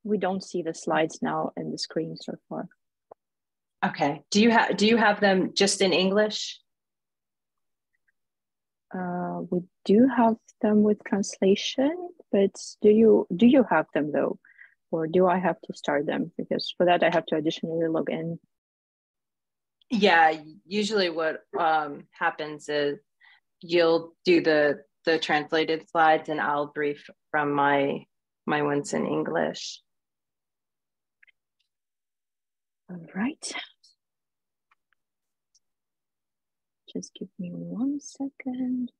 We don't see the slides now in the screen so far. Okay. Do you have them just in English? We do have them with translation, but do you have them though? Or do I have to start them? Because for that I have to additionally log in. Yeah, usually what happens is you'll do the translated slides and I'll brief from my ones in English. All right. Just give me 1 second.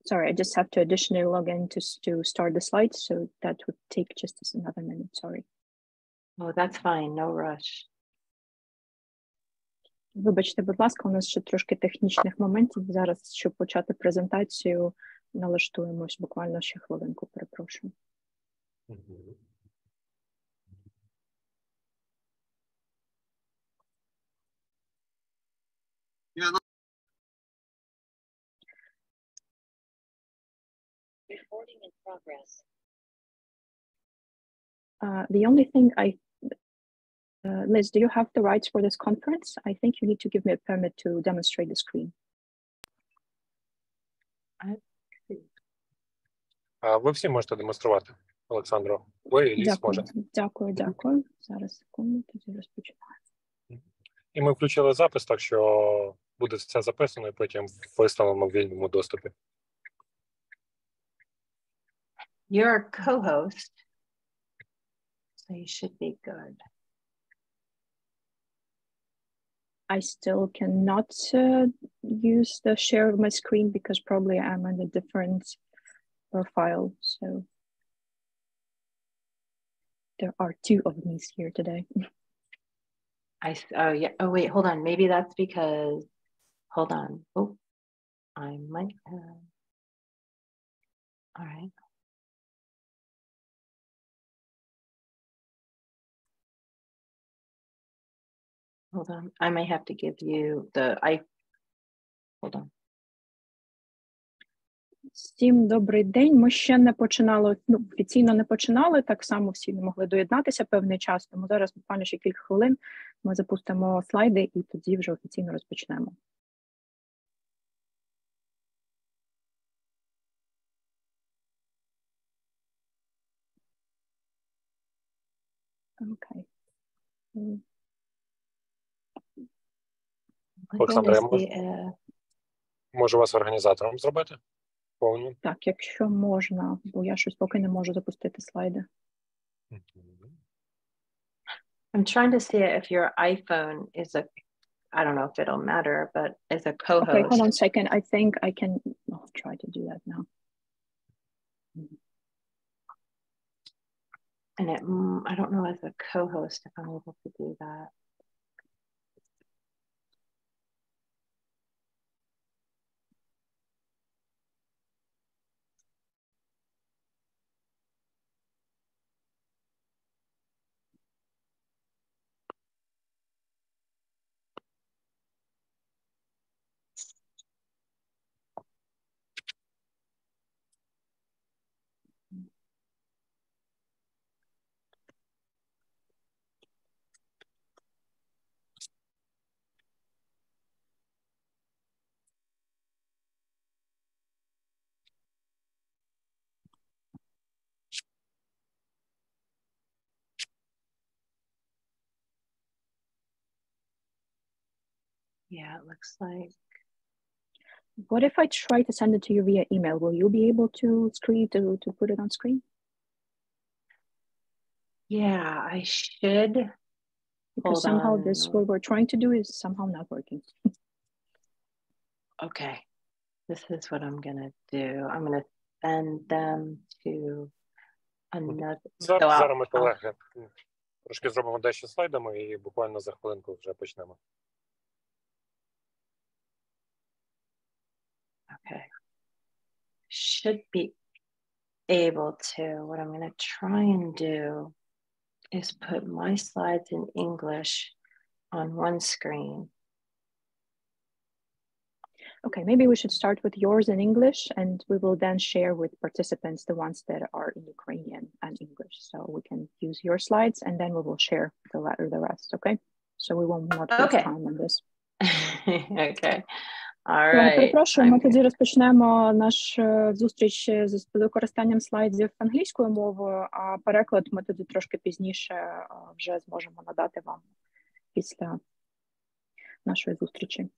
Sorry, I just have to additionally log in to start the slides, so that would take just another minute, sorry. Oh, that's fine, no rush. Вибачте, будь ласка, у нас ще трошки технічних моментів. Зараз, щоб почати презентацію, налаштуємось буквально ще хвилинку, перепрошую. Recording in progress. The only thing Liz, do you have the rights for this conference? I think you need to give me a permit to demonstrate the screen. Ви всі можете демонструвати, Олександро. Ви і Ліз можете. Дякую. Зараз, секунду, тоді розпочинаємо. І ми включили запис, так що буде все записано і потім виставимо в вільному доступі. You're a co-host, so you should be good. I still cannot use the share of my screen because probably I'm on a different profile. So there are two of me here today. Oh yeah. Oh wait, hold on. Maybe that's because. Hold on. Oh, I might have. All right. Hold on. I might have to give you hold on. Всім добрий день. Ми ще не починали, офіційно не починали, так само всі не могли доєднатися певний час, тому зараз буквально ще кілька хвилин ми запустимо слайди і тоді вже офіційно розпочнемо. Окей. Олександра, я можу вас організатором зробити? Повністю? Так, якщо можна, бо я щось поки не можу запустити слайди. I'm trying to see if your iPhone is I don't know if it'll matter, but as a co-host. Okay, hold on a second. I think I can try to do that now. And I don't know as a co-host if I'm able to do that. Yeah, it looks like. What if I try to send it to you via email? Will you be able to put it on screen? Yeah, I should. Because somehow what we're trying to do is somehow not working. Okay, this is what I'm gonna do. I'm gonna send them to another. Зараз ми, колеги, трошки зробимо дещо слайдами і буквально за хвилинку вже почнемо. Okay. Should be able to. What I'm going to try and do is put my slides in English on one screen. Okay, maybe we should start with yours in English, and we will then share with participants the ones that are in Ukrainian and English. So we can use your slides, and then we will share the rest, okay? So we will not waste time on this. Okay. All right. Перепрошую, ми тоді розпочнемо наш зустріч з використанням слайдів англійською мовою, а переклад ми тоді трошки пізніше вже зможемо надати вам після нашої зустрічі.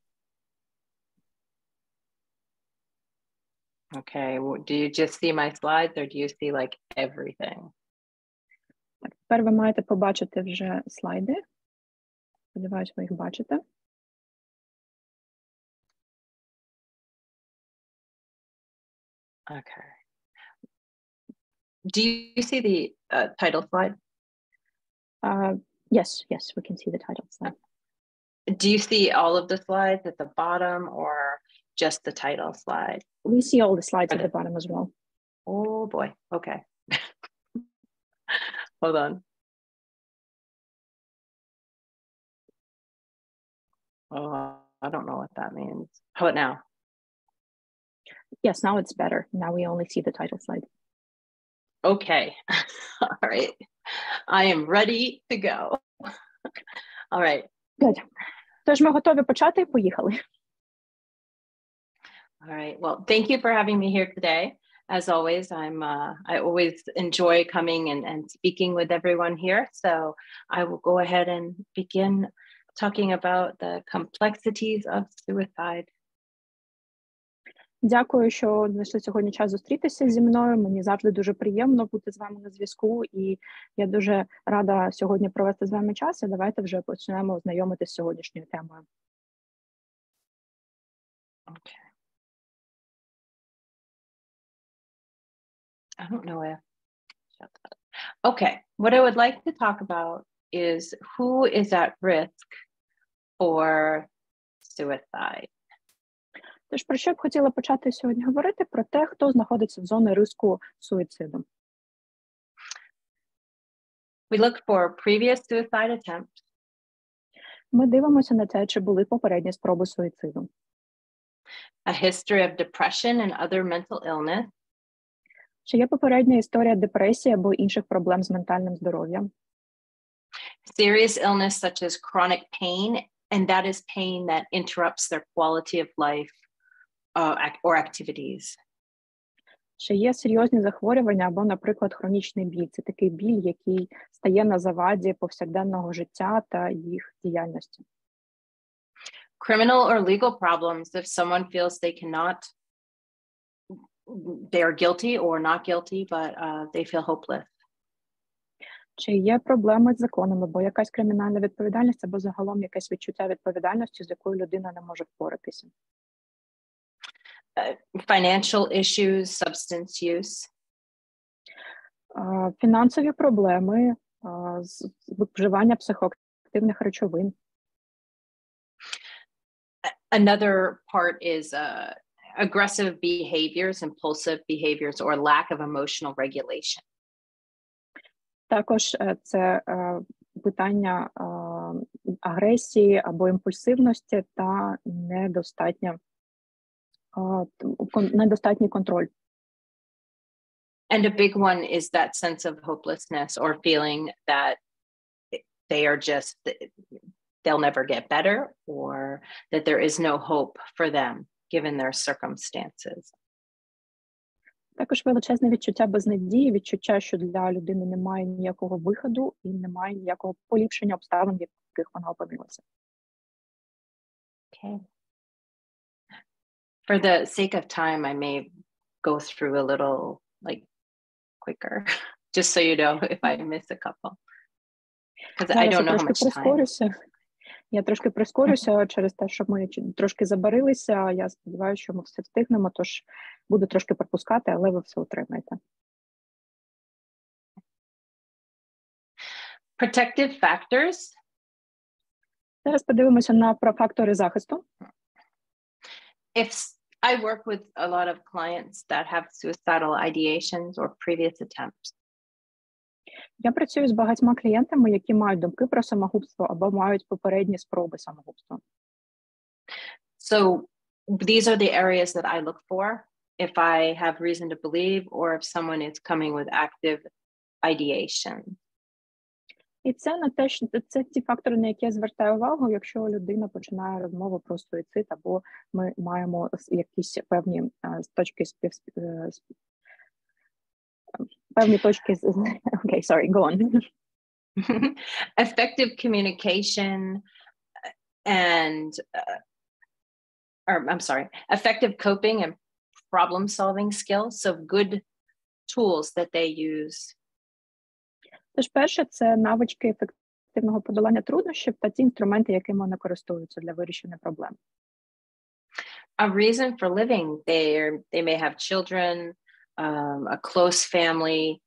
Okay, do you just see my slides or do you see like everything? Так, тепер ви маєте побачити вже слайди. Сподіваюсь, ви їх бачите. Okay. Do you see the title slide? Yes, we can see the title slide. Do you see all of the slides at the bottom or just the title slide? We see all the slides at the bottom as well. Oh boy, okay. Hold on. Oh, I don't know what that means. How about now? Yes, now it's better. Now we only see the title slide. Okay. All right. I am ready to go. All right. Good. Тож ми готові почати. Поїхали. All right. Well, thank you for having me here today. As always, I always enjoy coming and speaking with everyone here. So I will go ahead and begin talking about the complexities of suicide. Дякую, що знайшли сьогодні час зустрітися зі мною. Мені завжди дуже приємно бути з вами на зв'язку, і я дуже рада сьогодні провести з вами час. І давайте вже почнемо знайомитися з сьогоднішньою темою. Okay. I don't know if. Okay, what I would like to talk about is who is at risk for suicide. Тож, про що б хотіла почати сьогодні говорити? Про те, хто знаходиться в зоні ризику суїциду. We look for previous suicide attempts. Ми дивимося на те, чи були попередні спроби суїциду. A history of depression and other mental illness. Чи є попередня історія депресії або інших проблем з ментальним здоров'ям? Serious illness such as chronic pain, and that is pain that interrupts their quality of life or activities. Чи є серйозні захворювання або, наприклад, хронічний біль? Це такий біль, який стає на заваді повсякденного життя та їх діяльності. Criminal or legal problems if someone feels they are guilty or not guilty, but they feel hopeless. Чи є проблеми з законом, або якась кримінальна відповідальність, або загалом якесь відчуття відповідальності, з якою людина не може впоратися? Financial issues, substance use. Фінансові проблеми, вживання психоактивних речовин. Another part is aggressive behaviors, impulsive behaviors, or lack of emotional regulation. Також це питання агресії або імпульсивності та недостатній контроль. And a big one is that sense of hopelessness or feeling that they'll never get better, or that there is no hope for them given their circumstances. Також величезне відчуття безнадії, відчуття, що для людини немає ніякого виходу і немає ніякого поліпшення обставин, в яких вона опинилася. Okay. For the sake of time, I may go through a little quicker, just so you know if I miss a couple. Because I don't know how much time. Я трошки прискорюся через те, що ми трошки забарилися. Я сподіваюся, що ми все встигнемо, тож буду трошки пропускати, але ви все отримаєте. Protective factors. Зараз подивимося на фактори захисту. I work with a lot of clients that have suicidal ideations or previous attempts. Я працюю з багатьма клієнтами, які мають думки про самогубство або мають попередні спроби самогубства. So these are the areas that I look for if I have reason to believe or if someone is coming with active ideation. І це на те, що це ті фактори, на які я звертаю увагу, якщо людина починає розмову про суїцид, або ми маємо якісь певні точки певні точки з okay, sorry, go on. Effective communication and effective coping and problem solving skills, so good tools that they use. Тож перше, це навички ефективного подолання труднощів та ті інструменти, якими вони користуються для вирішення проблем. A reason for living. They may have children, a close family,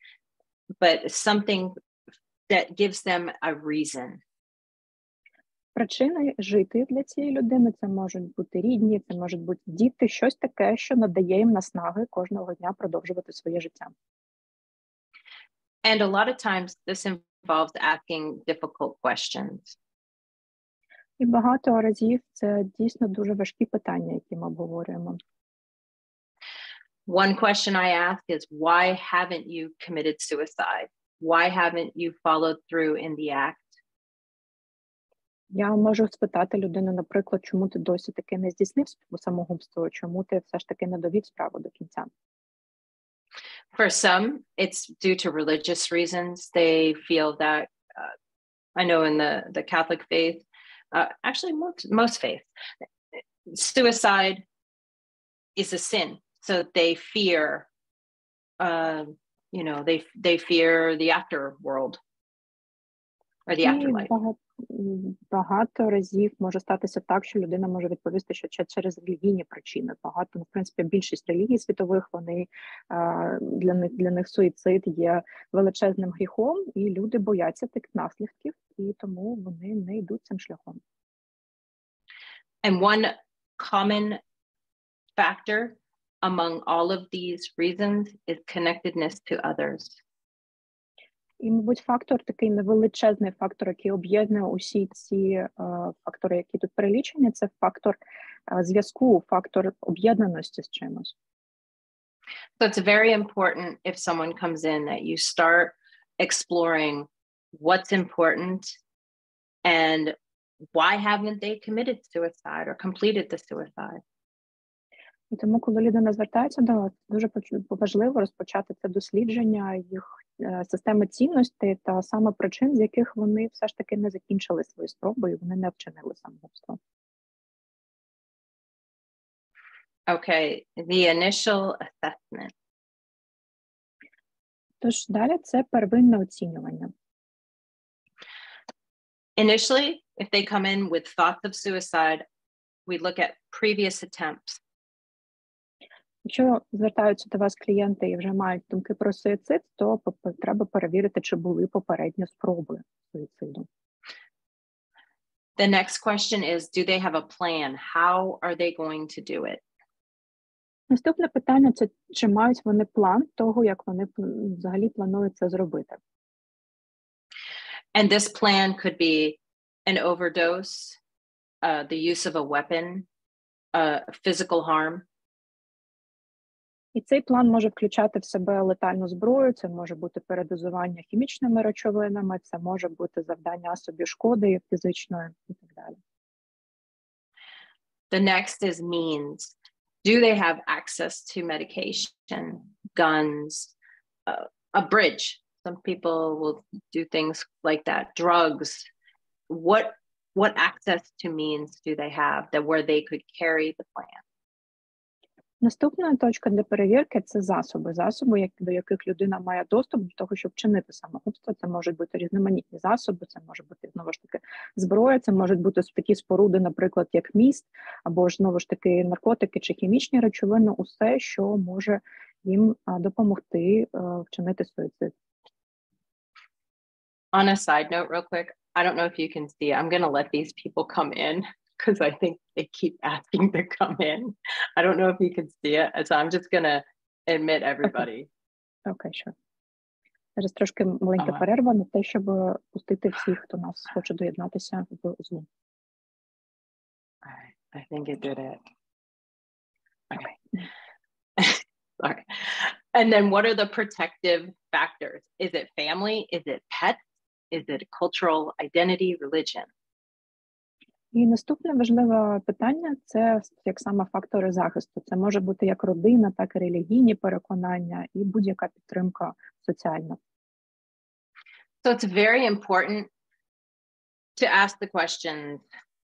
but something that gives them a reason. Причини жити для цієї людини – це можуть бути рідні, це можуть бути діти, щось таке, що надає їм наснаги кожного дня продовжувати своє життя. And a lot of times this involves asking difficult questions. І багато разів це дійсно дуже важкі питання, які ми обговорюємо. One question I ask is, why haven't you committed suicide? Why haven't you followed through in the act? Я можу спитати людину, наприклад, чому ти досі таки не здійснив самогубство, чому ти все ж таки не довів справу до кінця. For some, it's due to religious reasons. They feel that, I know in the Catholic faith, actually most faiths, suicide is a sin. So they fear, they fear the afterworld or the afterlife. Багато разів може статися так, що людина може відповісти, що через релігійні причини. Багато, в принципі, більшість релігій світових, вони для них суїцид є величезним гріхом, і люди бояться тих наслідків, і тому вони не йдуть цим шляхом. And one common factor among all of these reasons is connectedness to others. І, мабуть, фактор, такий невеличезний фактор, який об'єднує усі ці фактори, які тут перелічені, це фактор зв'язку, фактор об'єднаності з чимось. So it's very important if someone comes in that you start exploring what's important and why haven't they committed suicide or completed the suicide. І тому, коли людина звертається до вас, дуже важливо розпочати це дослідження їх системи цінностей та саме причин, з яких вони все ж таки не закінчили свої спроби і вони не вчинили самогубство. Okay, the initial assessment. Тож далі це первинне оцінювання. Initially, if they come in with thoughts of suicide, we look at previous attempts. Якщо звертаються до вас клієнти і вже мають думки про суїцид, то треба перевірити, чи були попередні спроби суїциду. The next question is, do they have a plan? How are they going to do it? Наступне питання – це чи мають вони план того, як вони взагалі планують це зробити. And this plan could be an overdose, the use of a weapon, physical harm. І цей план може включати в себе летальну зброю, це може бути передозування хімічними речовинами, це може бути завдання собі шкоди фізичної і так далі. The next is means. Do they have access to medication, guns, a bridge? Some people will do things like that. Drugs. What access to means do they have that where they could carry the plan? Наступна точка для перевірки – це засоби. Засоби, до яких людина має доступ до того, щоб вчинити самогубство. Це можуть бути різноманітні засоби, це може бути, знову ж таки, зброя, це можуть бути такі споруди, наприклад, як міст, або ж, знову ж таки, наркотики чи хімічні речовини, усе, що може їм допомогти вчинити суїцид. On a side note, real quick, I don't know if you can see, I'm going to let these people come in. because I think they keep asking to come in. I don't know if you can see it, so I'm just gonna admit everybody. Okay, sure. Зараз трошки маленька Ага. перерва на те, щоб пустити всіх, хто нас хоче доєднатися в Zoom. All right, I think it did it. Okay. Sorry. And then what are the protective factors? Is it family? Is it pets? Is it cultural identity, religion? І наступне важливе питання – це як саме фактори захисту. Це може бути як родина, так і релігійні переконання і будь-яка підтримка соціальна. So it's very important to ask the questions,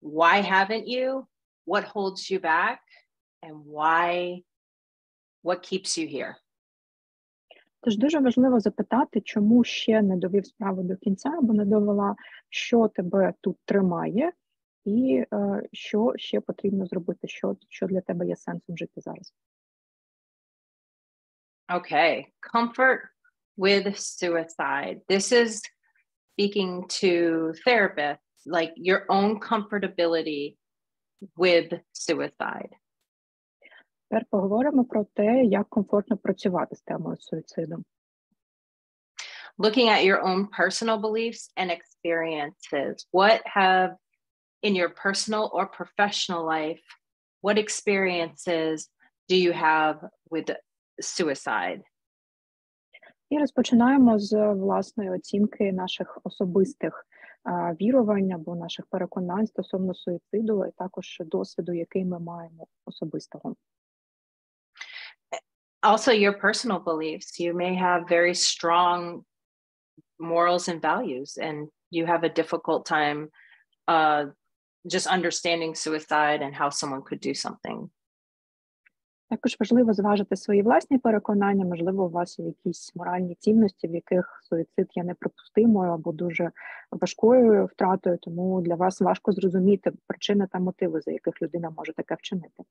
why haven't you? What holds you back? And what keeps you here? Тож дуже важливо запитати, чому ще не довів справу до кінця, або не довела, що тебе тут тримає, і що ще потрібно зробити, що для тебе є сенсом жити зараз. Okay, comfort with suicide. This is speaking to therapists, like your own comfortability with suicide. Тепер поговоримо про те, як комфортно працювати з темою суїциду. Looking at your own personal beliefs and experiences. What have in your personal or professional life, what experiences do you have with suicide? І розпочинаємо з власної оцінки наших особистих вірувань або наших переконань стосовно суїциду, і також досвіду, який ми маємо особистого. Also, your personal beliefs. You may have very strong morals and values, and you have a difficult time just understanding suicide and how someone could do something. Також важливо зважити свої власні переконання, можливо, у вас є якісь моральні цінності, в яких суїцид є неприпустимою або дуже важкою втратою, тому для вас важко зрозуміти причини та мотиви, за яких людина може таке вчинити.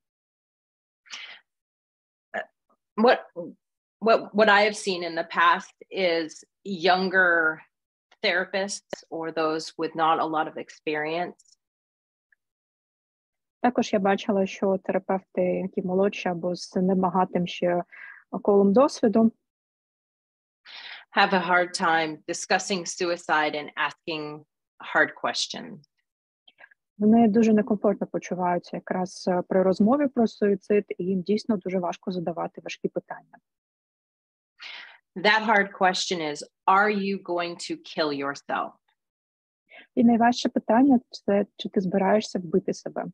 What I have seen in the past is younger therapists or those with not a lot of experience. Також я бачила, що терапевти, які молодші або з небагатим ще колом досвіду, have a hard time discussing suicide and asking hard questions. вони дуже некомфортно почуваються якраз при розмові про суїцид, і їм дійсно дуже важко задавати важкі питання. That hard question is, are you going to kill yourself? І найважче питання – це, чи ти збираєшся вбити себе.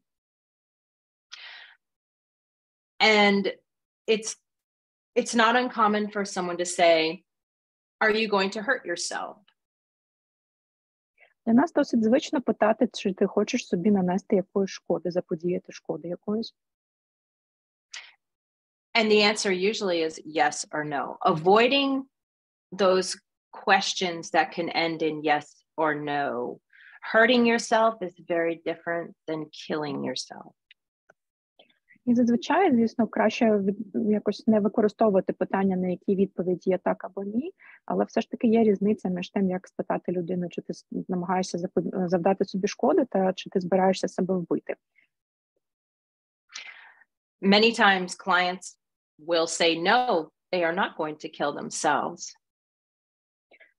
And it's not uncommon for someone to say, are you going to hurt yourself? Для нас досить звично питати, чи ти хочеш собі нанести якоїсь шкоди, заподіяти шкоди якоїсь. And the answer usually is yes or no. Avoiding those questions that can end in yes or no. Hurting yourself is very different than killing yourself. І зазвичай, звісно, краще якось не використовувати питання, на які відповіді є так або ні, але все ж таки є різниця між тим, як спитати людину, чи ти намагаєшся завдати собі шкоди, та чи ти збираєшся себе вбити. Many times clients will say no, they are not going to kill themselves.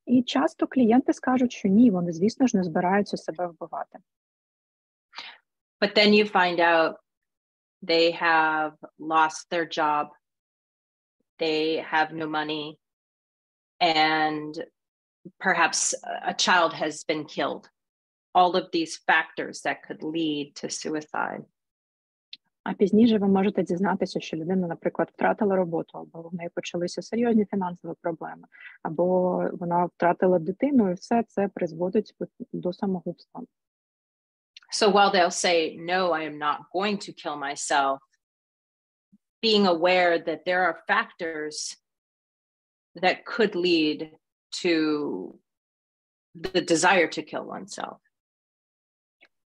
І часто клієнти скажуть, що ні, вони, звісно ж, не збираються себе вбивати. But then you find out they have lost their job, they have no money, and perhaps a child has been killed. All of these factors that could lead to suicide. А пізніше ви можете дізнатися, що людина, наприклад, втратила роботу, або в неї почалися серйозні фінансові проблеми, або вона втратила дитину, і все це призводить до самогубства. So while they'll say, no, I am not going to kill myself, being aware that there are factors that could lead to the desire to kill oneself.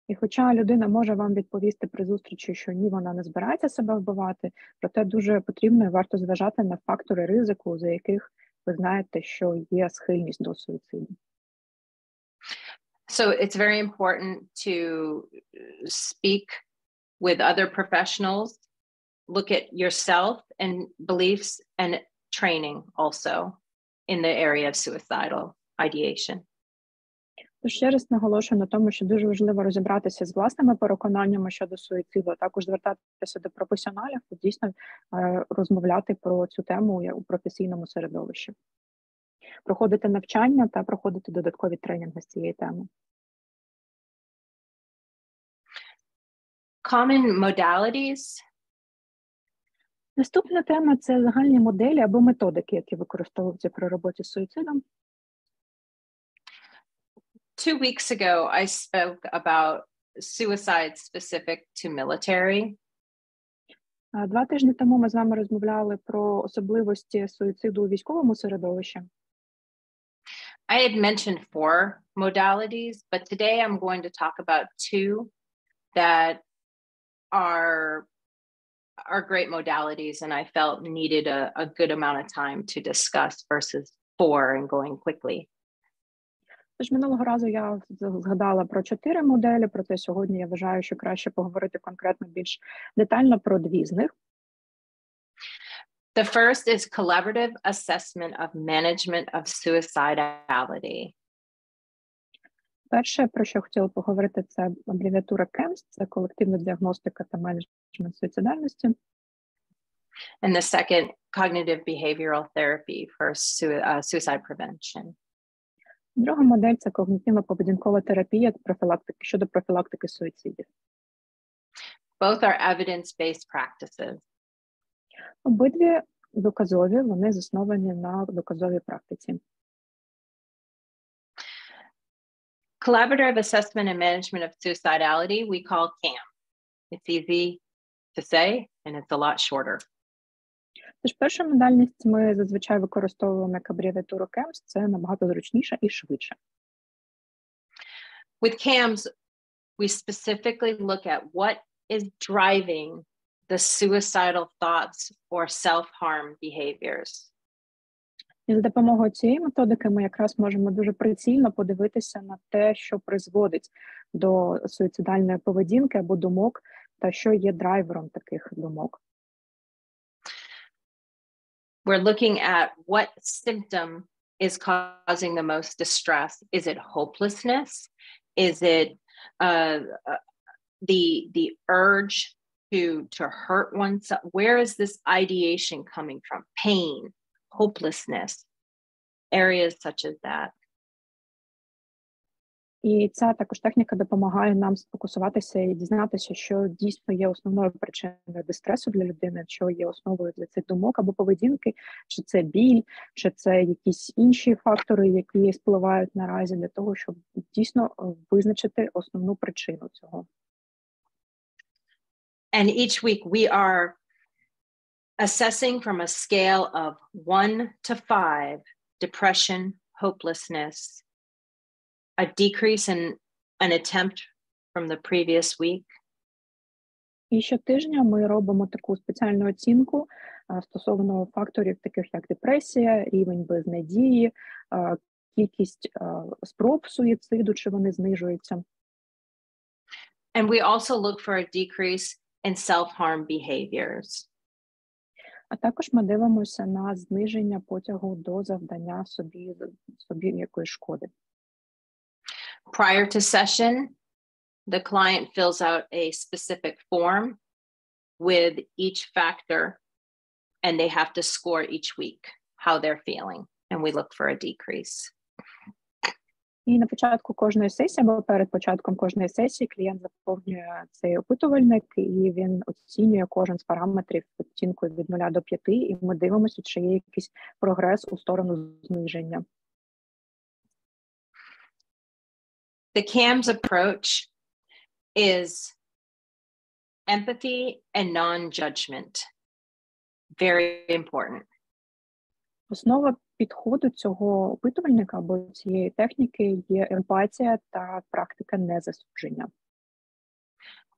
І хоча людина може вам відповісти при зустрічі, що ні, вона не збирається себе вбивати, проте дуже потрібно і варто зважати на фактори ризику, за яких ви знаєте, що є схильність до суїциду. So it's very important to speak with other professionals, look at yourself and beliefs and training also in the area of suicidal ideation. Тож ще раз наголошую на тому, що дуже важливо розібратися з власними переконаннями щодо суїциду, а також звертатися до професіоналів і дійсно розмовляти про цю тему у професійному середовищі. Проходити навчання та проходити додаткові тренінги з цієї теми. Common modalities. Наступна тема – це загальні моделі або методики, які використовуються при роботі з суїцидом. 2 weeks ago, I spoke about suicide specific to military. 2 тижні тому ми з вами розмовляли про особливості суїциду у військовому середовищі. I had mentioned 4 modalities, but today I'm going to talk about 2 that are great modalities and I felt needed a good amount of time to discuss versus 4 and going quickly. Тож минулого разу я згадала про 4 моделі, проте сьогодні я вважаю, що краще поговорити конкретно більш детально про 2 з них. The first is collaborative assessment of management of suicidality. Перше, про що хотіла поговорити, це абревіатура CAMS, це колективна діагностика та менеджмент суїцидальності. And the second, cognitive behavioral therapy for suicide prevention. Друга модель – це когнітивно-поведінкова терапія щодо профілактики суїцидів. Both are evidence-based practices. Обидві доказові, вони засновані на доказовій практиці. Collaborative assessment and management of suicidality we call CAM. It's easy to say and it's a lot shorter. Тож першу модальність ми зазвичай використовуємо як абревіатуру CAMS, це набагато зручніше і швидше. With CAMS, we specifically look at what is driving the suicidal thoughts or self-harm behaviors. І за допомогою цієї методики ми якраз можемо дуже прицільно подивитися на те, що призводить до суїцидальної поведінки або думок, та що є драйвером таких думок. We're looking at what symptom is causing the most distress. Is it hopelessness? Is it the urge to hurt oneself? Where is this ideation coming from? Pain, hopelessness, areas such as that. І ця також техніка допомагає нам сфокусуватися і дізнатися, що дійсно є основною причиною дистресу для людини, що є основою для цих думок або поведінки, чи це біль, чи це якісь інші фактори, які спливають наразі для того, щоб дійсно визначити основну причину цього. And each week we are assessing from a scale of 1 to 5, depression, hopelessness, a decrease in an attempt from the previous week. І щотижня ми робимо таку спеціальну оцінку стосовно факторів, таких як депресія, рівень безнадії, кількість спроб суїциду, чи вони знижуються. And we also look for a decrease in self-harm behaviors. А також ми дивимося на зниження потягу до завдання собі якоїсь шкоди. Prior to session, the client fills out a specific form with each factor, and they have to score each week how they're feeling, and we look for a decrease. І на початку кожної сесії, або перед початком кожної сесії, клієнт заповнює цей опитувальник, і він оцінює кожен з параметрів оцінкою від 0 до 5, і ми дивимося, чи є якийсь прогрес у сторону зниження. The CAMS approach is empathy and non-judgment. Very important. Основа підходу цього опитувальника або цієї техніки є емпатія та практика незасудження.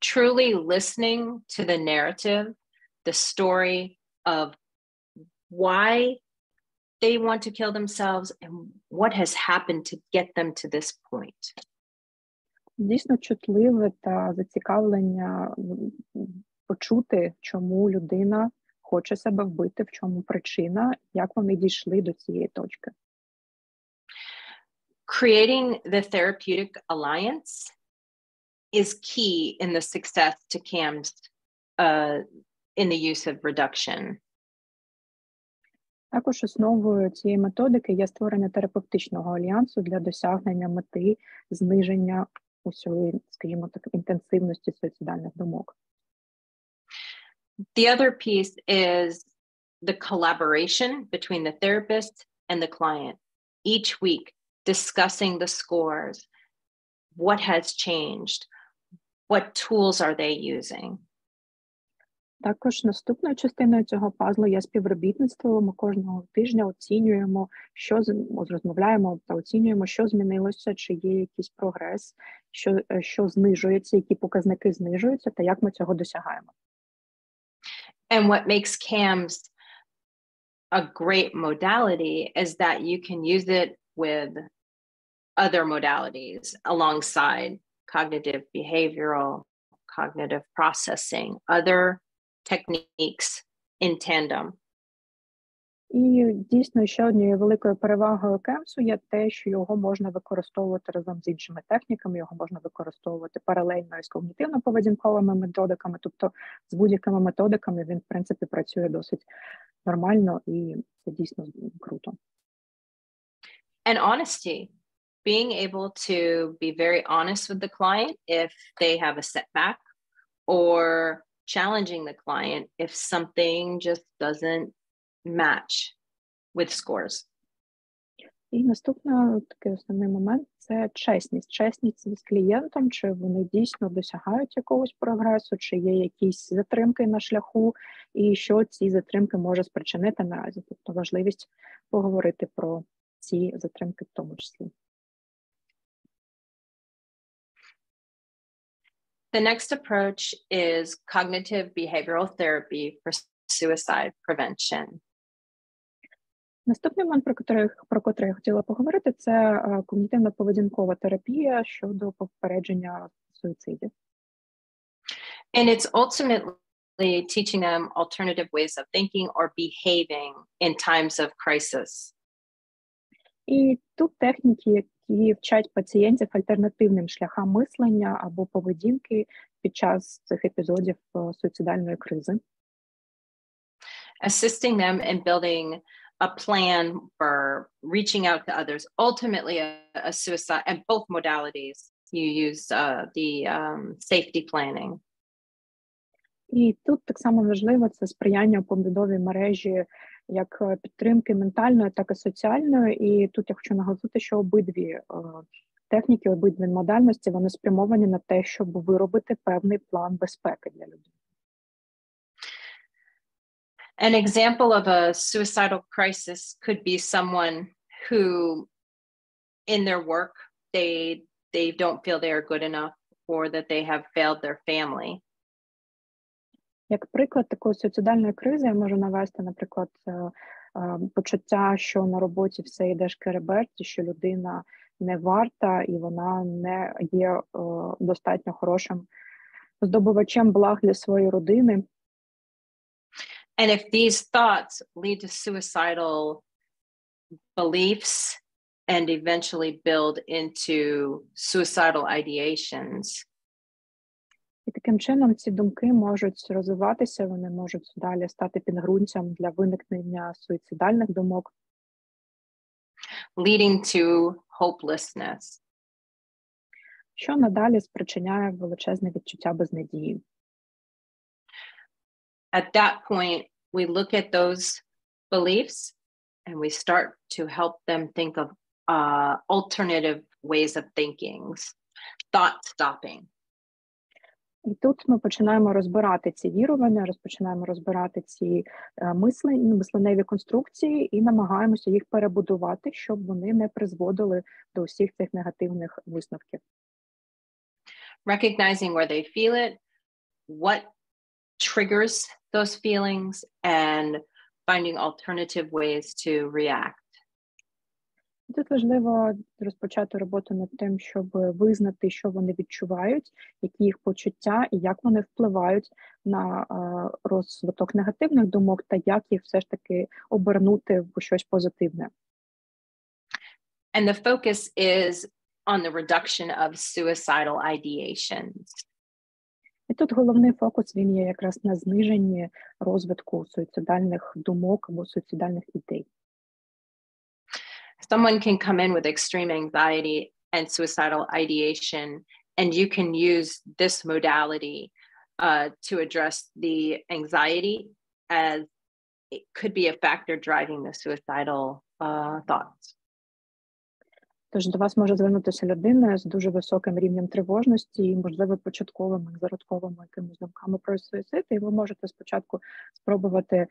Truly listening to the narrative, the story of why they want to kill themselves and what has happened to get them to this point. Дійсно чутливе та зацікавлення почути, чому людина хоче себе вбити, в чому причина, як вони дійшли до цієї точки. Creating the therapeutic alliance is key in the success to CAMS in the use of reduction. Також основою цієї методики є створення терапевтичного альянсу для досягнення мети зниження усієї, скажімо так, інтенсивності суїцидальних думок. The other piece is the collaboration between the therapist and the client. Each week, discussing the scores, what has changed, what tools are they using. Також наступною частиною цього пазлу є співробітництво. Ми кожного тижня оцінюємо, розмовляємо та оцінюємо, що змінилося, чи є якийсь прогрес, що знижується, які показники знижуються, та як ми цього досягаємо. And what makes CAMS a great modality is that you can use it with other modalities alongside cognitive behavioral, cognitive processing, other techniques in tandem. І дійсно ще однією великою перевагою кемсу є те, що його можна використовувати разом з іншими техніками, його можна використовувати паралельно із когнітивно-поведінковими методиками, тобто з будь-якими методиками він, в принципі, працює досить нормально і це дійсно круто. And honesty, being able to be very honest with the client if they have a setback or challenging the client if something just doesn't match with scores. І наступний такий основний момент – це чесність. Чесність з клієнтом, чи вони дійсно досягають якогось прогресу, чи є якісь затримки на шляху, і що ці затримки може спричинити наразі. Тобто важливість поговорити про ці затримки в тому числі. The next approach is cognitive behavioral therapy for suicide prevention. Наступний момент, про котрий я хотіла поговорити, це когнітивно-поведінкова терапія щодо попередження суїцидів. And it's ultimately teaching them alternative ways of thinking or behaving in times of crisis. І тут техніки, які вчать пацієнтів альтернативним шляхам мислення або поведінки під час цих епізодів суїцидальної кризи. Assisting them in building a plan for reaching out to others. Ultimately, a suicide, and both modalities, you use the safety planning. І тут так само важливо це сприяння у побудові мережі як підтримки ментальної, так і соціальної. І тут я хочу наголосити, що обидві техніки, обидві модальності, вони спрямовані на те, щоб виробити певний план безпеки для людей. An example of a suicidal crisis could be someone who, in their work, they don't feel they are good enough or that they have failed their family. Як приклад такої суїцидальної кризи я можу навести, наприклад, почуття, що на роботі все йде шкереберть, що людина не варта і вона не є достатньо хорошим здобувачем благ для своєї родини. And if these thoughts lead to suicidal beliefs and eventually build into suicidal ideations. І таким чином ці думки можуть розвиватися, вони можуть далі стати підґрунтям для виникнення суїцидальних думок. Leading to hopelessness. Що надалі спричиняє величезне відчуття безнадії. At that point, we look at those beliefs and we start to help them think of alternative ways of thinking, thought stopping. І тут ми починаємо розбирати ці вірування, розпочинаємо розбирати ці мисленневі конструкції і намагаємося їх перебудувати, щоб вони не призводили до усіх цих негативних висновків. Recognizing where they feel it, what triggers those feelings, and finding alternative ways to react. Тут важливо розпочати роботу над тим, щоб визнати, що вони відчувають, які їх почуття і як вони впливають на розвиток негативних думок, та як їх все ж таки обернути в щось позитивне. And the focus is on the reduction of suicidal ideations. І тут головний фокус, він є якраз на зниженні розвитку суїцидальних думок або суїцидальних ідей. Someone can come in with extreme anxiety and suicidal ideation, and you can use this modality to address the anxiety, as it could be a factor driving the suicidal thoughts. Тож до вас може звернутися людина з дуже високим рівнем тривожності і, можливо, початковими, зародковими якимись думками про суїцид, і ви можете спочатку спробувати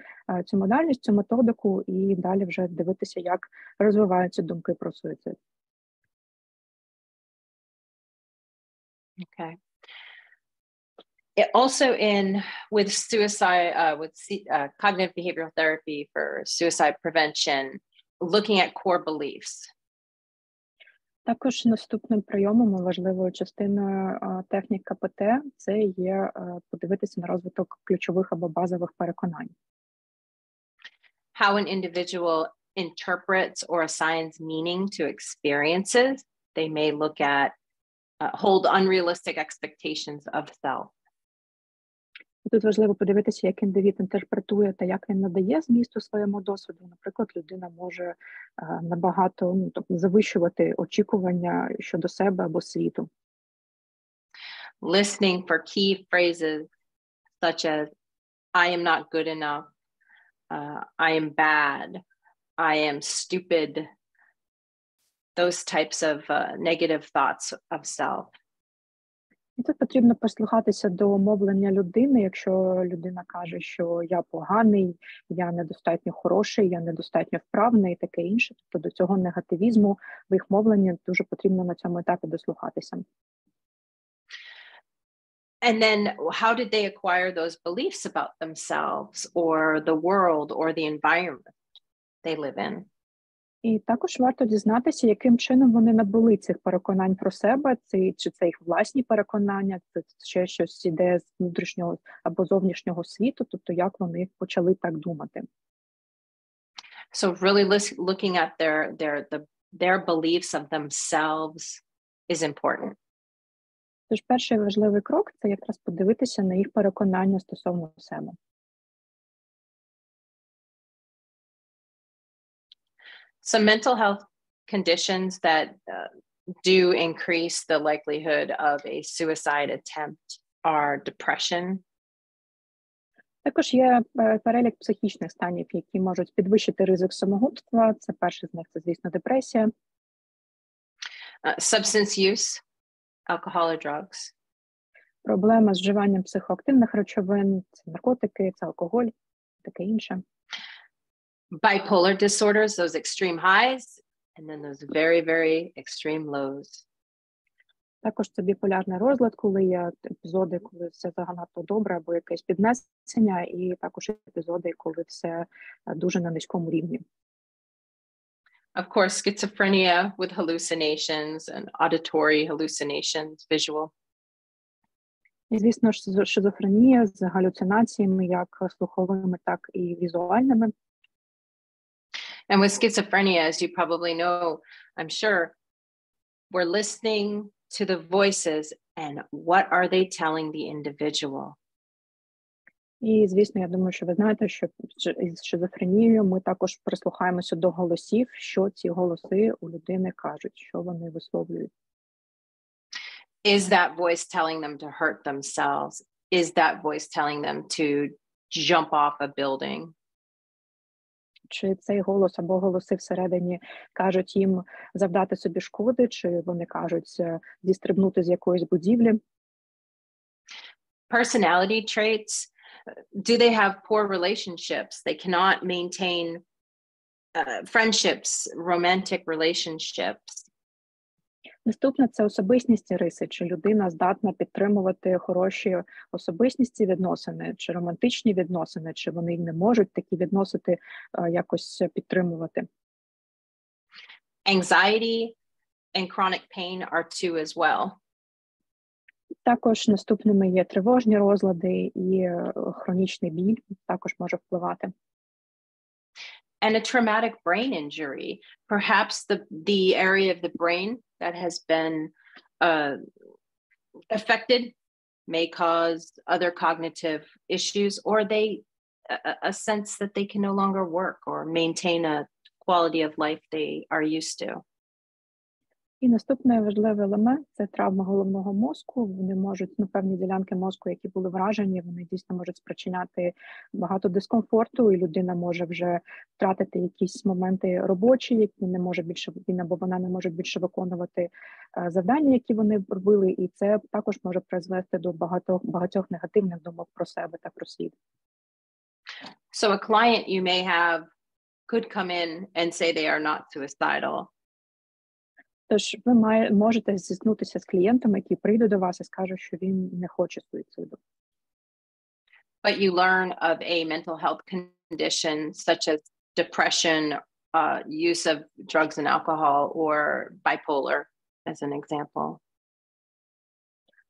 цю модальність, цю методику, і далі вже дивитися, як розвиваються думки про суїцид. Okay. It also with suicide, cognitive behavioral therapy for suicide prevention, looking at core beliefs. Також наступним прийомом, важливою частиною технік КПТ, це є подивитися на розвиток ключових або базових переконань. How an individual interprets or assigns meaning to experiences. They may look at, hold unrealistic expectations of self. Тут важливо подивитися, як індивід інтерпретує та як він надає змісту своєму досвіду. Наприклад, людина може набагато завищувати очікування щодо себе або світу. Listening for key phrases such as I am not good enough, I am bad, I am stupid, those types of negative thoughts of self. І тут потрібно прислухатися до мовлення людини, якщо людина каже, що я поганий, я недостатньо хороший, я недостатньо вправний і таке інше. Тобто до цього негативізму в їх мовленні дуже потрібно на цьому етапі дослухатися. And then how did they acquire those beliefs about themselves or the world or the environment they live in? І також варто дізнатися, яким чином вони набули цих переконань про себе, чи це їх власні переконання, це ще щось іде з внутрішнього або зовнішнього світу, тобто як вони почали так думати. So really looking at their beliefs of themselves is important. Тож перший важливий крок – це якраз подивитися на їх переконання стосовно себе. Some mental health conditions that do increase the likelihood of a suicide attempt are depression. Також є перелік психічних станів, які можуть підвищити ризик самогубства. Це перший з них, це, звісно, депресія. Substance use, alcohol or drugs. Проблема з вживанням психоактивних речовин, це наркотики, це алкоголь, таке інше. Bipolar disorders, those extreme highs, and then those very, very extreme lows. Також це біполярний розлад, коли є епізоди, коли все занадто добре, або якесь піднесення, і також епізоди, коли все дуже на низькому рівні. Of course, schizophrenia with hallucinations and auditory hallucinations, visual. І, звісно ж, шизофренія з галюцинаціями, як слуховими, так і візуальними. And with schizophrenia, as you probably know, I'm sure, we're listening to the voices and what are they telling the individual? І, звісно, я думаю, що ви знаєте, що із шизофренією ми також прислухаємося до голосів, що ці голоси у людини кажуть, що вони висловлюють. Is that voice telling them to hurt themselves? Is that voice telling them to jump off a building? Чи цей голос або голоси всередині кажуть їм завдати собі шкоди, чи вони кажуть зістрибнути з якоїсь будівлі? Personality traits, do they have poor relationships? They cannot maintain friendships, romantic relationships. Наступне – це особистісні риси. Чи людина здатна підтримувати хороші особистісні відносини, чи романтичні відносини, чи вони не можуть такі відносини якось підтримувати. Anxiety and chronic pain are two as well. Також наступними є тривожні розлади і хронічний біль також може впливати. And a traumatic brain injury, perhaps the area of the brain that has been affected may cause other cognitive issues, or a sense that they can no longer work or maintain a quality of life they are used to. І наступний важливий елемент – це травма головного мозку. Вони можуть, певні ділянки мозку, які були вражені, вони дійсно можуть спричиняти багато дискомфорту, і людина може вже втратити якісь моменти робочі, які не може більше, він або вона не може більше виконувати завдання, які вони робили, і це також може призвести до багатьох негативних думок про себе та про світ. So a client you may have could come in and say they are not suicidal. Тож ви можете зіткнутися з клієнтом, який прийде до вас і скаже, що він не хоче суїциду. But you learn of a mental health condition such as depression, use of drugs and alcohol, or bipolar, as an example.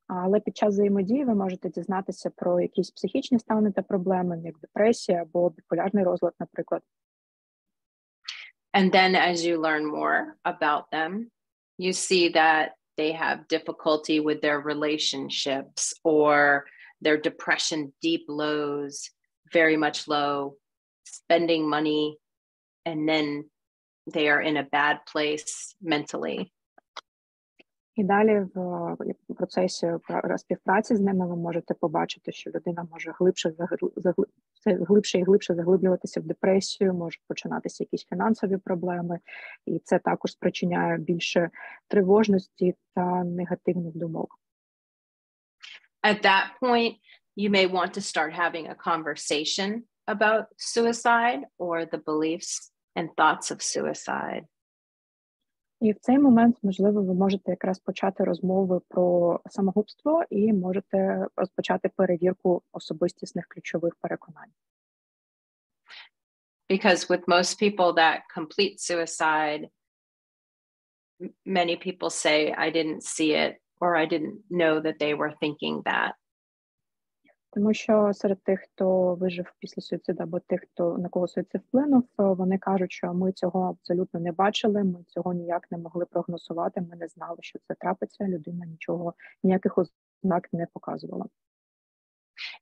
Але під час взаємодії ви можете дізнатися про якісь психічні стани та проблеми, як депресія або біполярний розлад, наприклад. And then as you learn more about them, you see that they have difficulty with their relationships, or their depression deep lows, very much low, spending money, and then they are in a bad place mentally. І далі в процесі співпраці з ними ви можете побачити, що людина може глибше і глибше заглиблюватися в депресію, можуть починатися якісь фінансові проблеми, і це також спричиняє більше тривожності та негативних думок. At that point, you may want to start having a conversation about suicide or the beliefs and thoughts of suicide. І в цей момент, можливо, ви можете якраз почати розмови про самогубство і можете розпочати перевірку особистісних ключових переконань. Because with most people that complete suicide, many people say, I didn't see it, or I didn't know that they were thinking that. Тому що серед тих, хто вижив після суїциду, або тих, на кого суїцид вплинув, вони кажуть, що ми цього абсолютно не бачили, ми цього ніяк не могли прогнозувати, ми не знали, що це трапиться, людина ніяких ознак не показувала.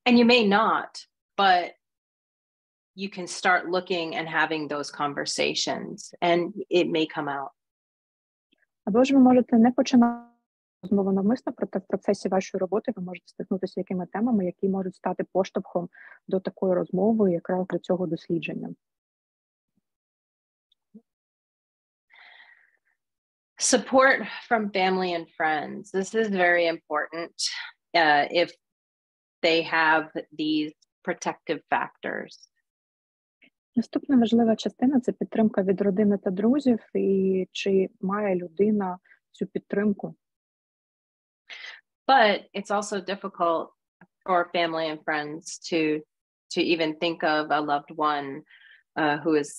And you may not, but you can start looking and having those conversations, and it may come out. Або ж ви можете не починати розмову навмисно, проте в процесі вашої роботи ви можете стикнутися з якими темами, які можуть стати поштовхом до такої розмови, якраз до цього дослідження. Support from family and friends. This is very important if they have these protective factors. Наступна важлива частина – це підтримка від родини та друзів, і чи має людина цю підтримку. But it's also difficult for family and friends to even think of a loved one who is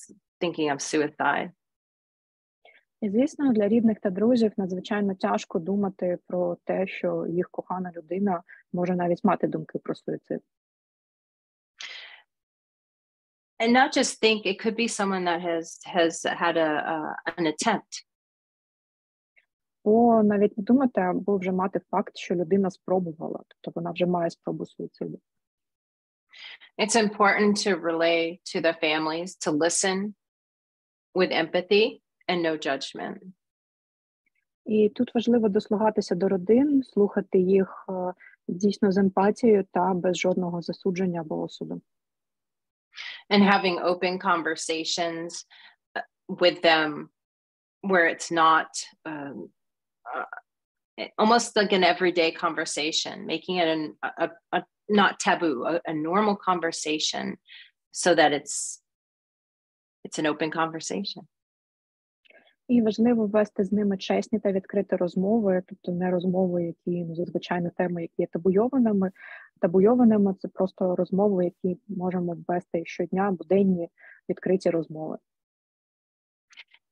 thinking of suicide. І, звісно, для рідних та друзів надзвичайно тяжко думати про те, що їх кохана людина може навіть мати думки про суїцид. And not just think, it could be someone that has had an attempt. О, навіть не думати, або вже мати факт, що людина спробувала, тобто вона вже має спробу суїциду. It's important to relay to the families to listen with empathy and no judgment. І тут важливо дослухатися до родин, слухати їх дійсно з емпатією та без жодного засудження або осуду. And having open conversations with them where it's not almost like an everyday conversation, making it a not taboo, a normal conversation, so that it's an open conversation. І важливо вести з ними чесні та відкриті розмови, тобто не розмови, які зазвичай на теми, які є табуйованими. Табуйованими – це просто розмови, які можемо вести щодня, буденні відкриті розмови.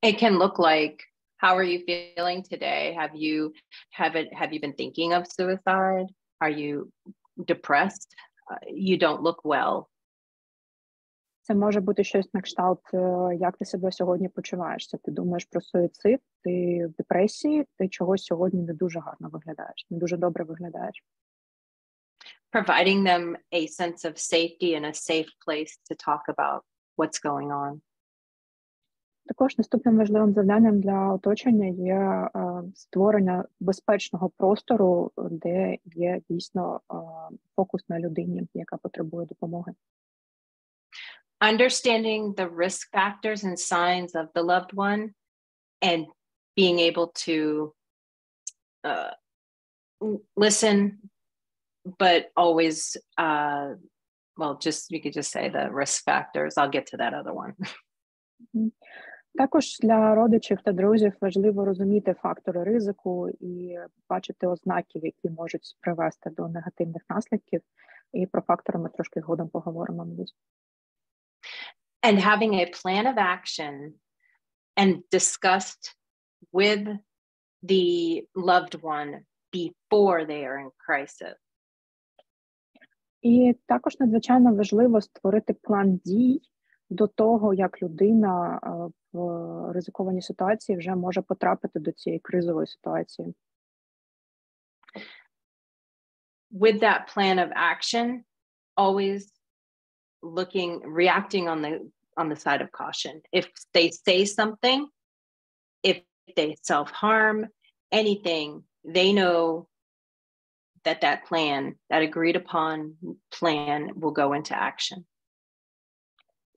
It can look like How are you feeling today? Have you been thinking of suicide? Are you depressed? You don't look well. Це може бути щось на кшталт, як ти себе сьогодні почуваєшся. Ти думаєш про суїцид, ти в депресії, ти чогось сьогодні не дуже гарно виглядаєш, не дуже добре виглядаєш. Providing them a sense of safety and a safe place to talk about what's going on. Також наступним важливим завданням для оточення є створення безпечного простору, де є дійсно фокус на людині, яка потребує допомоги. Understanding the risk factors and signs of the loved one and being able to listen, but always, we could just say the risk factors. I'll get to that other one. Також для родичів та друзів важливо розуміти фактори ризику і бачити ознаки, які можуть привести до негативних наслідків. І про фактори ми трошки згодом поговоримо, мабуть. And having a plan of action and discussed with the loved one before they are in crisis. І також надзвичайно важливо створити план дій до того, як людина в ризикованій ситуації вже може потрапити до цієї кризової ситуації. With that plan of action, always reacting on the side of caution. If they say something, if they self-harm, anything, they know that plan, that agreed upon plan will go into action.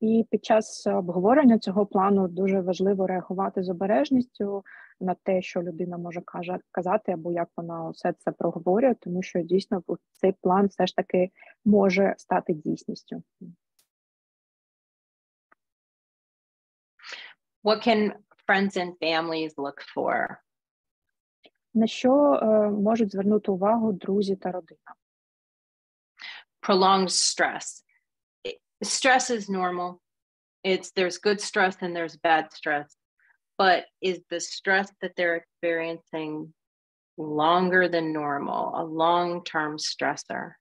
І під час обговорення цього плану дуже важливо реагувати з обережністю на те, що людина може казати, або як вона все це проговорює, тому що дійсно цей план все ж таки може стати дійсністю. What can friends and families look for? На що можуть звернути увагу друзі та родина? Prolonged stress. Stress is normal. There's good stress and there's bad stress. But is the stress that they're experiencing longer than normal, a long-term stressor?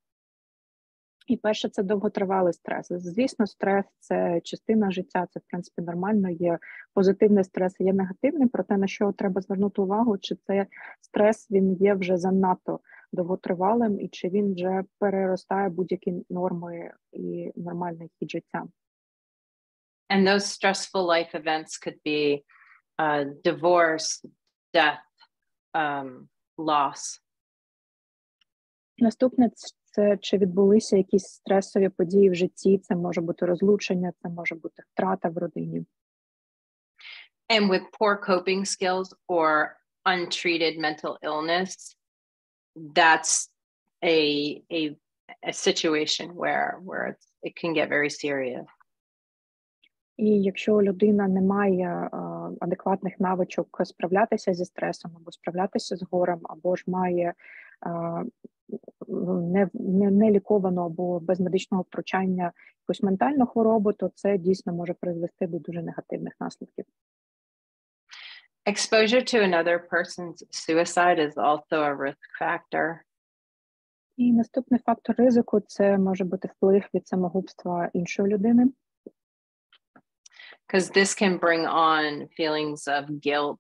І перше, це довготривалий стрес. Звісно, стрес – це частина життя, це, в принципі, нормально. Є позитивний стрес, є негативний, проте на що треба звернути увагу, чи це стрес, він є вже занадто довготривалим, і чи він вже переростає будь-які норми і нормальний хід життя. And those stressful life events could be divorce, death, loss. Наступне – це чи відбулися якісь стресові події в житті, це може бути розлучення, це може бути втрата в родині. And with poor coping skills or untreated mental illness, that's a situation where it can get very serious. І якщо людина не має адекватних навичок справлятися зі стресом, або справлятися з горем, або ж має неліковану або без медичного втручання якусь ментальну хворобу, то це дійсно може призвести до дуже негативних наслідків. Exposure to another person's suicide is also a risk factor. І наступний фактор ризику – це може бути вплив від самогубства іншої людини. Because this can bring on feelings of guilt.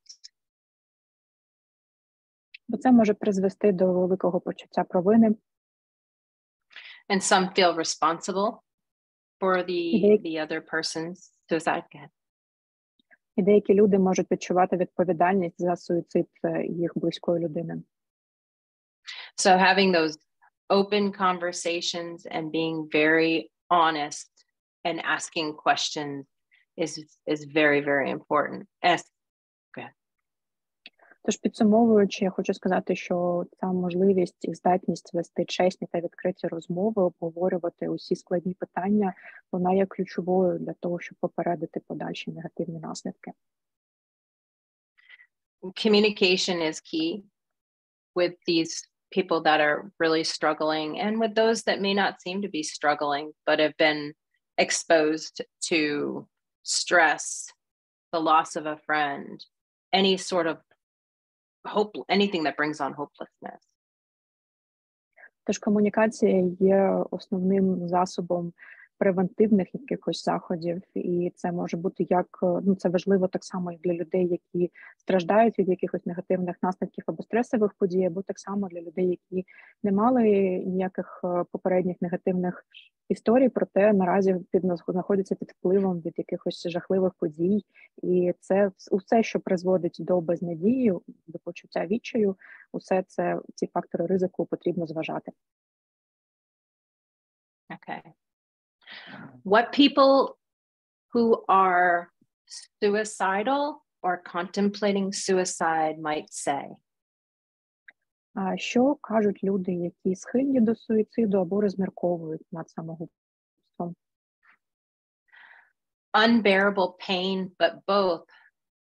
Бо це може призвести до великого почуття провини. And some feel responsible for the other person's suicide. І деякі люди можуть відчувати відповідальність за суїцид їх близької людини. So having those open conversations and being very honest and asking questions is very, very important. Тож, підсумовуючи, я хочу сказати, що ця можливість і здатність вести чесні та відкриті розмови, обговорювати усі складні питання, вона є ключовою для того, щоб попередити подальші негативні наслідки. Communication is key with these people that are really struggling and with those that may not seem to be struggling but have been exposed to stress, the loss of a friend, any sort of anything that brings on hopelessness. Тож комунікація є основним засобом превентивних якихось заходів, і це може бути як, це важливо так само і для людей, які страждають від якихось негативних наслідків або стресових подій, або так само для людей, які не мали ніяких попередніх негативних історій, проте наразі знаходяться під впливом від якихось жахливих подій. І це усе, що призводить до безнадії, до почуття відчаю, усе це, ці фактори ризику потрібно зважати. Okay. What people who are suicidal or contemplating suicide might say? Що кажуть люди, які схильні до суїциду або розмірковують над самогубством? Unbearable pain, but both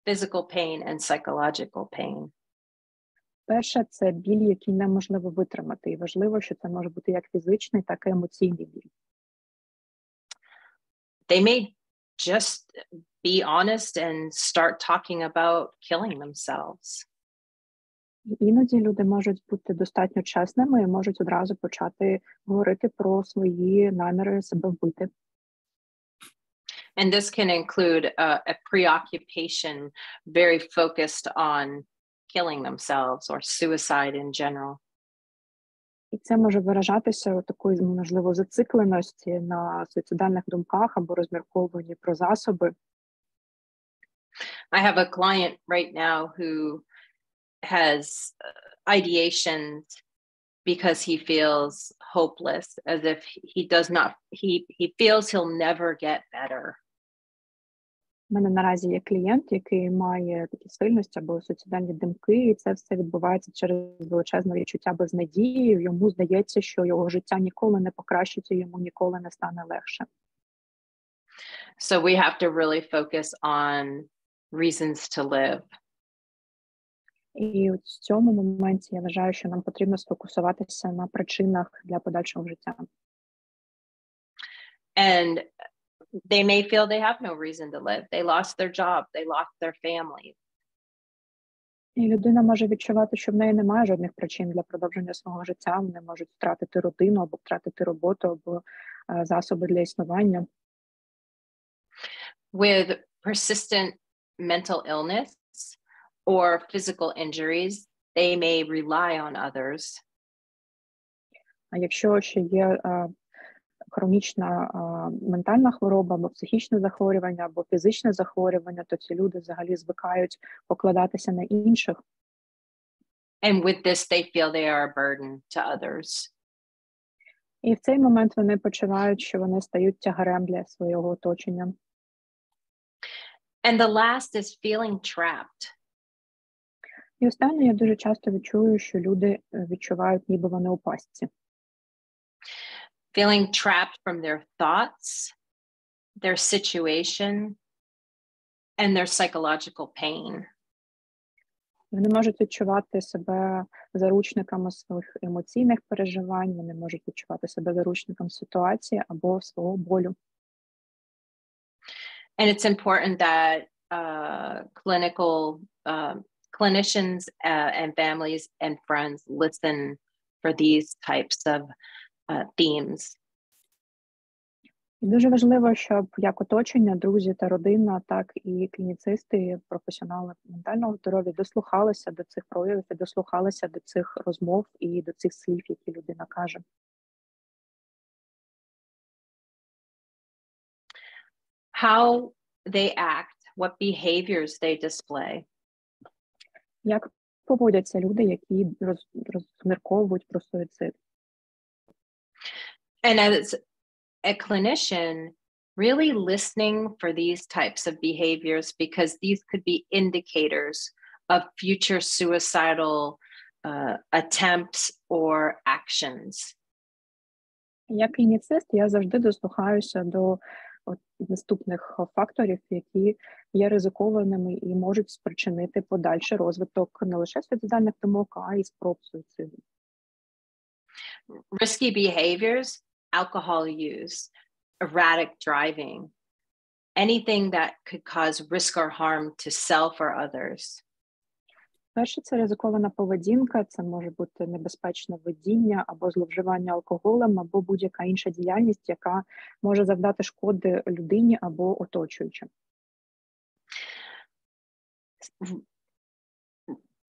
physical pain and psychological pain. Перше, це біль, який неможливо витримати, і важливо, що це може бути як фізичний, так і емоційний біль. They may just be honest and start talking about killing themselves. Іноді люди можуть бути достатньо чесними і можуть одразу почати говорити про свої наміри себе вбити. And this can include a preoccupation very focused on killing themselves or suicide in general. І це може виражатися у такої, можливо, зацикленості на суїцидальних думках або розмірковуванні про засоби. I have a client right now who has ideations because he feels hopeless, as if he feels he'll never get better. У мене наразі є клієнт, який має такі сильності або суїцидальні думки, і це все відбувається через величезне відчуття безнадії. Йому здається, що його життя ніколи не покращиться, йому ніколи не стане легше. So we have to really focus on reasons to live. І в цьому моменті я вважаю, що нам потрібно сфокусуватися на причинах для подальшого життя. And they may feel they have no reason to live. They lost their job, they lost their family. І людина може відчувати, що в неї немає жодних причин для продовження свого життя. Вони можуть втратити родину, або втратити роботу, або засоби для існування. With persistent mental illness or physical injuries, they may rely on others. А якщо ще є хронічна ментальна хвороба, або психічне захворювання, або фізичне захворювання, то ці люди взагалі звикають покладатися на інших. And with this, they feel they are a burden to others. І в цей момент вони почувають, що вони стають тягарем для свого оточення. And the last is feeling trapped. І останнє, я дуже часто відчую, що люди відчувають, ніби вони у пастці. Feeling trapped from their thoughts, their situation, and their psychological pain. Вони можуть відчувати себе заручниками своїх емоційних переживань, вони можуть відчувати себе заручником ситуації або свого болю. And it's important that clinicians and families and friends listen for these types of themes. І дуже важливо, щоб як оточення, друзі та родина, так і клініцисти, професіонали ментального здоров'я дослухалися до цих проявів, дослухалися до цих розмов і до цих слів, які людина каже. How they act, what behaviors they display. Як поводяться люди, які розмірковують про суїцид? And as a clinician, really listening for these types of behaviors, because these could be indicators of future suicidal attempts or actions. Як клініцист, я завжди дослухаюся до наступних факторів, які є ризикованими і можуть спричинити подальший розвиток не лише суїцидальних думок, а й спроб суїциду. Risky behaviors, alcohol use, erratic driving, anything that could cause risk or harm to self or others. Перше, це ризикована поведінка, це може бути небезпечне водіння або зловживання алкоголем, або будь-яка інша діяльність, яка може завдати шкоди людині або оточуючим.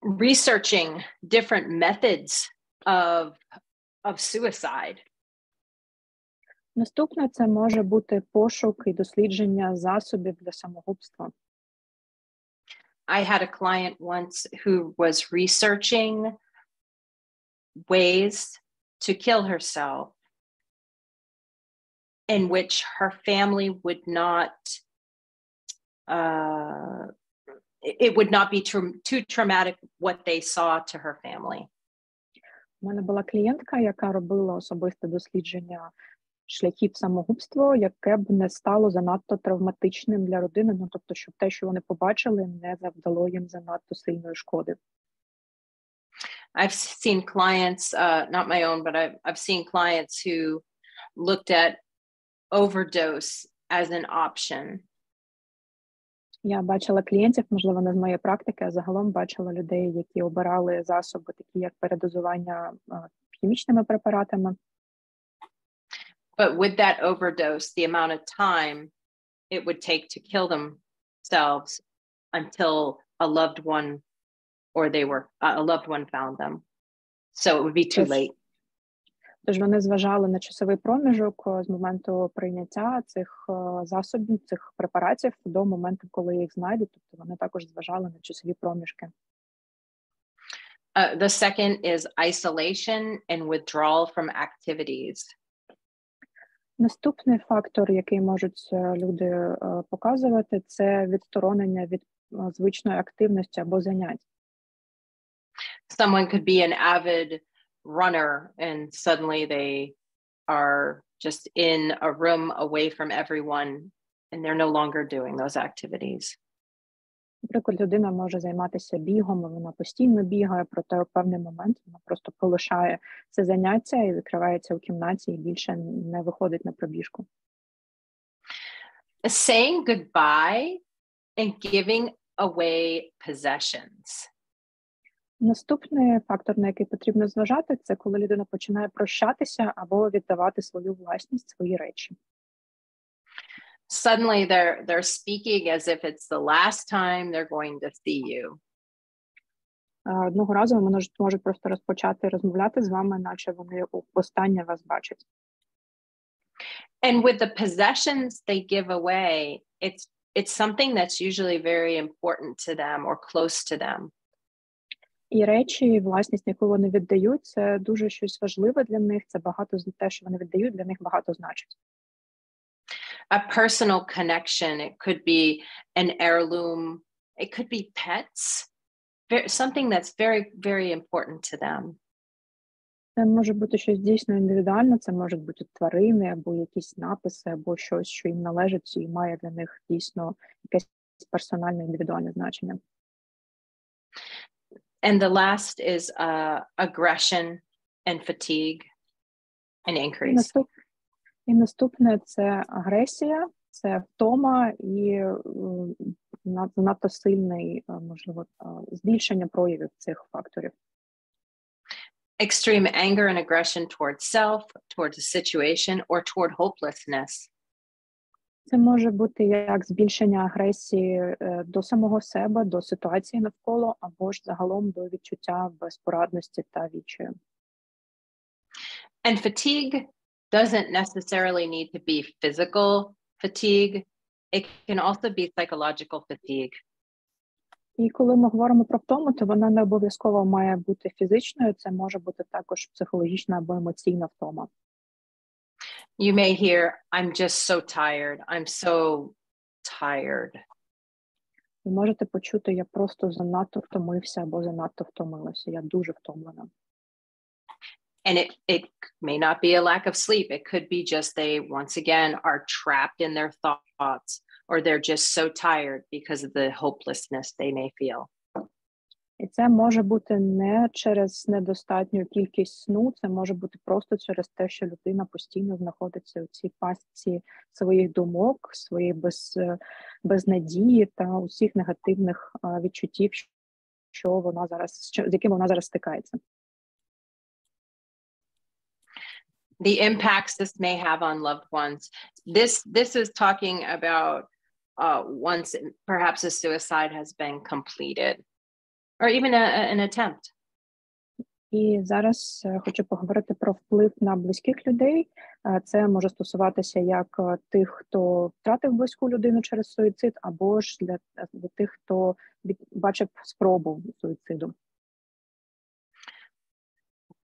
Researching different methods of suicide. Наступне, це може бути пошук і дослідження засобів для самогубства. I had a client once who was researching ways to kill herself in which her family would not, it would not be too traumatic what they saw to her family. У мене була клієнтка, яка робила особисте дослідження шляхів самогубства, яке б не стало занадто травматичним для родини, ну, тобто, щоб те, що вони побачили, не завдало їм занадто сильної шкоди. I've seen clients, not my own, but I've seen clients who looked at overdose as an option. Я бачила клієнтів, можливо, не з моєї практики, а загалом бачила людей, які обирали засоби, такі як передозування хімічними препаратами. But with that overdose, the amount of time it would take to kill themselves until a loved one or a loved one found them. So it would be too late. Тож вони зважали на часовий проміжок з моменту прийняття цих засобів, цих препаратів до моменту, коли їх знайдуть. Тобто вони також зважали на часові проміжки. The second is isolation and withdrawal from activities. Наступний фактор, який можуть люди показувати, це відсторонення від звичної активності або занять. Someone could be an avid runner and suddenly they are just in a room away from everyone and they're no longer doing those activities. Наприклад, людина може займатися бігом, вона постійно бігає, проте у певний момент вона просто полишає це заняття і закривається у кімнаті і більше не виходить на пробіжку. Saying goodbye and giving away possessions. Наступний фактор, на який потрібно зважати, це коли людина починає прощатися або віддавати свою власність, свої речі. Suddenly they're speaking as if it's the last time they're going to see you. Одного разу вони можуть просто розпочати розмовляти з вами, наче вони останнє вас бачать. And with the possessions they give away, it's something that's usually very important to them or close to them. І речі, власність, яку вони віддають, це дуже щось важливе для них, це багато, те, що вони віддають, для них багато значить. A personal connection, it could be an heirloom, it could be pets, something that's very, very important to them. Це може бути щось дійсно індивідуальне, це можуть бути тварини, або якісь написи, або щось, що їм належить, і має для них дійсно якесь персональне, індивідуальне значення. And the last is aggression and fatigue and increase. І наступне – це агресія, це втома і надто сильне, можливо, збільшення проявів цих факторів. Extreme anger and aggression towards self, towards a situation, or toward hopelessness. Це може бути як збільшення агресії до самого себе, до ситуації навколо, або ж загалом до відчуття безпорадності та відчаю. And fatigue doesn't necessarily need to be physical fatigue. It can also be psychological fatigue. І коли ми говоримо про втому, то вона не обов'язково має бути фізичною, це може бути також психологічна або емоційна втома. You may hear, I'm just so tired. I'm so tired. Ви можете почути, я просто занадто втомився або занадто втомилася. Я дуже втомлена. And it may not be a lack of sleep. It could be just they, once again, are trapped in their thoughts, or they're just so tired because of the hopelessness they may feel. І це може бути не через недостатню кількість сну, це може бути просто через те, що людина постійно знаходиться у цій пастці своїх думок, своєї безнадії та усіх негативних відчуттів, що вона зараз, з яким вона зараз стикається. The impacts this may have on loved ones. This is talking about once perhaps a suicide has been completed, or even an attempt. І зараз хочу поговорити про вплив на близьких людей. Це може стосуватися як тих, хто втратив близьку людину через суїцид, або ж для тих, хто бачив спробу суїциду.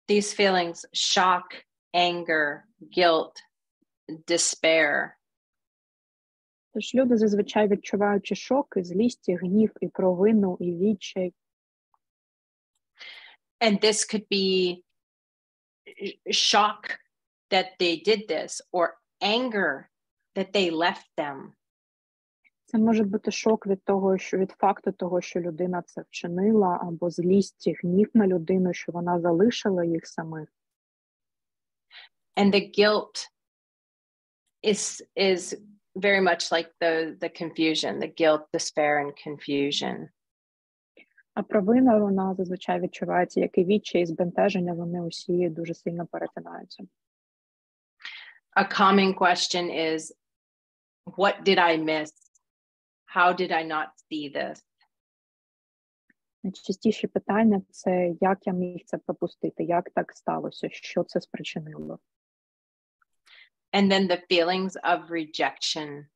These feelings, shock, anger, guilt, despair. Тож люди зазвичай відчуваючи шок, і злість, і гнів, і провину, і відчай. And this could be shock that they did this, or anger that they left them. Це може бути шок від того, що від факту того, що людина це вчинила, або злість і гнів на людину, що вона залишила їх самих. And the guilt is very much like the confusion, the guilt, despair, and confusion. А провина, вона зазвичай відчувається, як і відчай, і збентеження, вони усі дуже сильно перетинаються. A common question is, what did I miss? How did I not see this? Найчастіші питання – це як я міг це пропустити, як так сталося, що це спричинило. And then the feelings of rejection.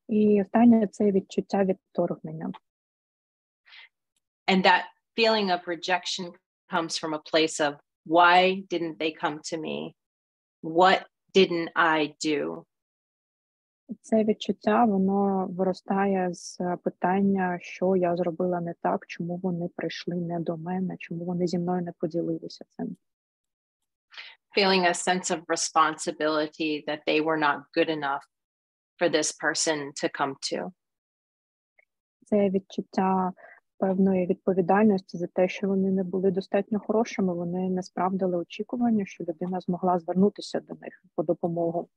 І останнє – це відчуття відторгнення. And that feeling of rejection comes from a place of, why didn't they come to me? What didn't I do? Це відчуття, воно виростає з питання, що я зробила не так, чому вони прийшли не до мене, чому вони зі мною не поділилися цим. Feeling a sense of responsibility that they were not good enough for this person to come to. Це відчуття певної відповідальності за те, що вони не були достатньо хорошими, вони не справдили очікування, що людина змогла звернутися до них по допомогу.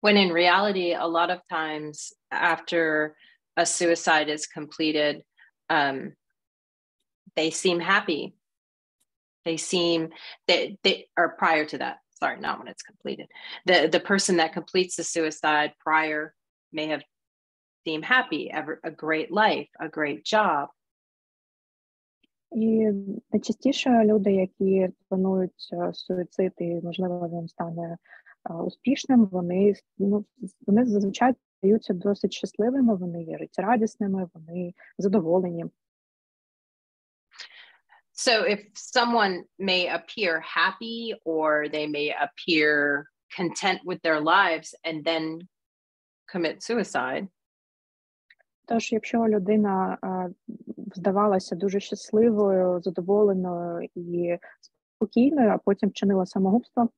When in reality, a lot of times after a suicide is completed, they seem happy. Or prior to that, sorry, not when it's completed. The person that completes the suicide prior may have seemed happy, a great life, a great job. І найчастіше люди, які планують суїцид і, можливо, він стане успішним, вони зазвичай стаються досить щасливими, вони є життєрадісними, вони задоволені. So if someone may appear happy or they may appear content with their lives and then commit suicide. Тож, якщо людина здавалася дуже щасливою, задоволеною і спокійною, а потім вчинила самогубство,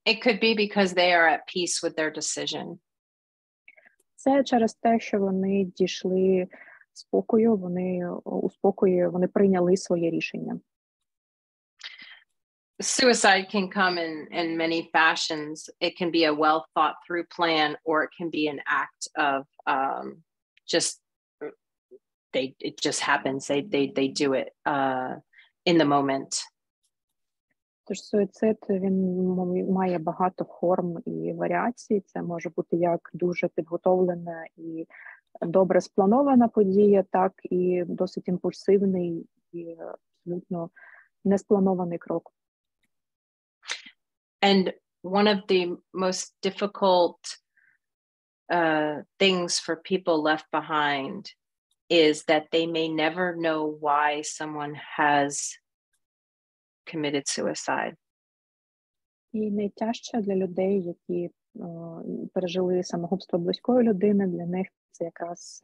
it could be because they are at peace with their decision. Це через те, що вони дійшли спокою, вони у спокої, вони прийняли своє рішення. Suicide can come in many fashions. It can be a well thought through plan, or it can be an act of it just happens. They do it in the moment. Тож суїцид, він має багато форм і варіацій. Це може бути як дуже підготовлена і добре спланована подія, так і досить імпульсивний і абсолютно неспланований крок. And one of the most difficult things for people left behind is that they may never know why someone has committed suicide. І найтяжче для людей, які пережили самогубство близької людини, для них це якраз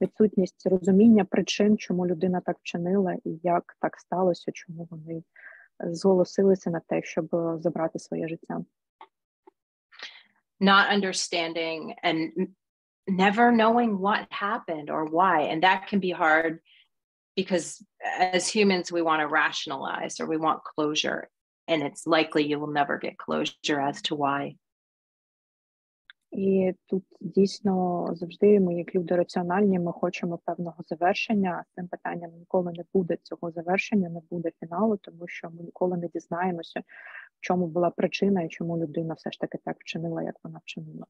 відсутність розуміння причин, чому людина так вчинила і як так сталося, чому вони зголосилися на те, щоб забрати своє життя. Not understanding and never knowing what happened or why. And that can be hard because as humans, we want to rationalize or we want closure. And it's likely you will never get closure as to why. І тут дійсно завжди ми, як люди раціональні, ми хочемо певного завершення. З цим питанням ніколи не буде цього завершення, не буде фіналу, тому що ми ніколи не дізнаємося, в чому була причина і чому людина все ж таки так вчинила, як вона вчинила.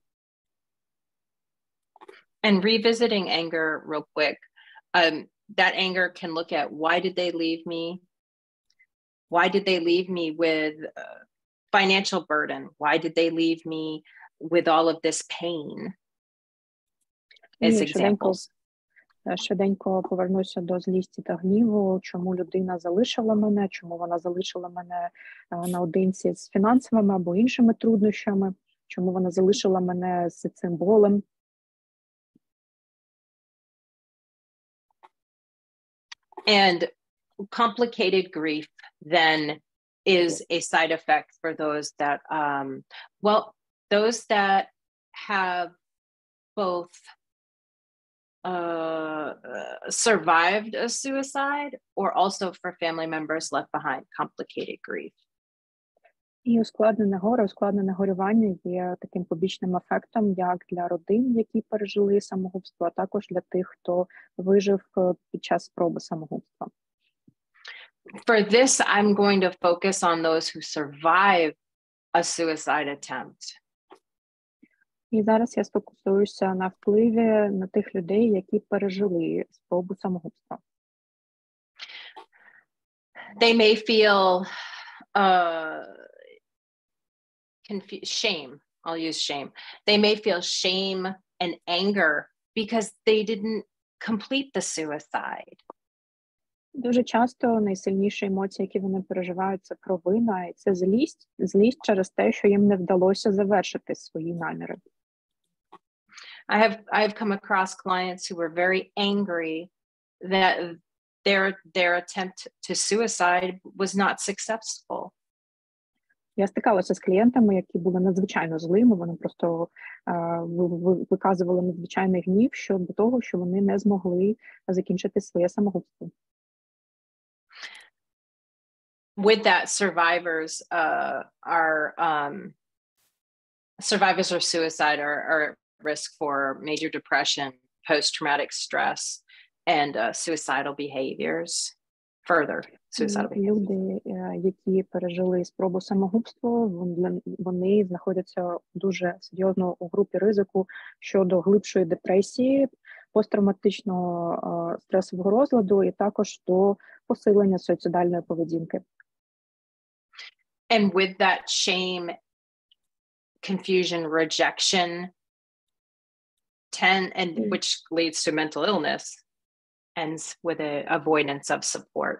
And revisiting anger real quick, that anger can look at why did they leave me? Why did they leave me with financial burden? Why did they leave me with all of this pain? As examples. Швиденько повернуся до злісті та гніву, чому людина залишила мене, чому вона залишила мене наодинці з фінансовими або іншими труднощами, чому вона залишила мене з цим болем. And complicated grief then is a side effect for those that, those that have both survived a suicide or also for family members left behind, complicated grief. І ускладнене горювання є таким побічним ефектом як для родин, які пережили самогубство, а також для тих, хто вижив під час спроби самогубства. For this, I'm going to focus on those who survive a suicide attempt. І зараз я сфокусуюся на впливі на тих людей, які пережили спробу самогубства. They may feel shame. I'll use shame. They may feel shame and anger because they didn't complete the suicide. Дуже часто найсильніші емоції, які вони переживають, це провина, і це злість через те, що їм не вдалося завершити свої наміри. I've come across clients who were very angry that their attempt to suicide was not successful. Я стикалася з клієнтами, які були надзвичайно злими, вони просто виказували надзвичайний гнів щодо того, що вони не змогли закінчити своє самогубство. With that, survivors of suicide are at risk for major depression, post-traumatic stress, and suicidal behaviors. Further suicidal behaviors. Люди, які пережили спробу самогубства, вони знаходяться дуже серйозно у групі ризику щодо глибшої депресії, посттравматичного стресового розладу і також до посилення суїцидальної поведінки. And with that shame, confusion, rejection, which leads to mental illness, ends with an avoidance of support.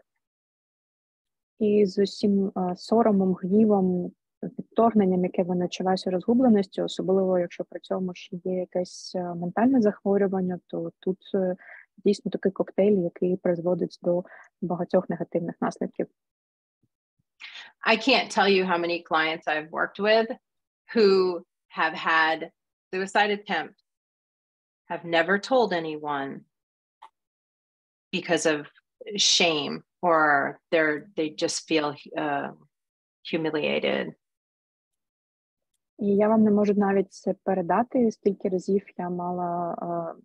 І з усім соромом, гнівом, відторгненням, яке вони відчувають розгубленістю, особливо якщо при цьому ще є якесь ментальне захворювання, то тут дійсно такий коктейль, який призводить до багатьох негативних наслідків. I can't tell you how many clients I've worked with who have had suicide attempts, have never told anyone because of shame or they just feel humiliated. І я вам не можу навіть це передати, скільки разів я мала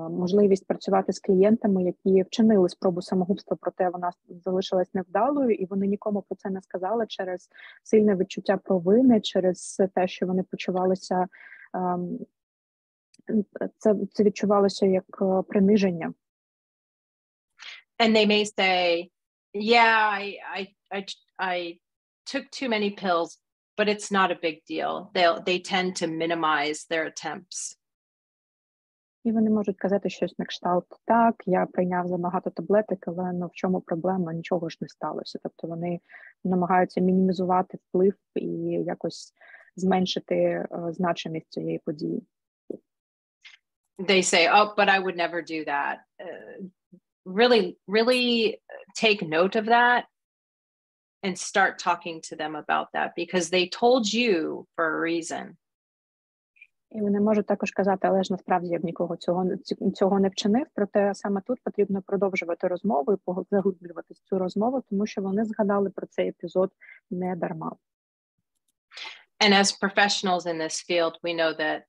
можливість працювати з клієнтами, які вчинили спробу самогубства, проте вона залишилась невдалою, і вони нікому про це не сказали через сильне відчуття провини, через те, що вони почувалися, це відчувалося як приниження. And they may say, yeah, I took too many pills, but it's not a big deal. They tend to minimize their attempts. І вони можуть казати щось на кшталт, так, я прийняв забагато таблеток, але в чому проблема, нічого ж не сталося. Тобто вони намагаються мінімізувати вплив і якось зменшити значимість цієї події. They say, oh, but I would never do that. Really take note of that and start talking to them about that because they told you for a reason. І вони можуть також казати, але ж насправді я б нікого цього не вчинив, проте саме тут потрібно продовжувати розмову і заглиблювати цю розмову, тому що вони згадали про цей епізод не дарма. And as professionals in this field, we know that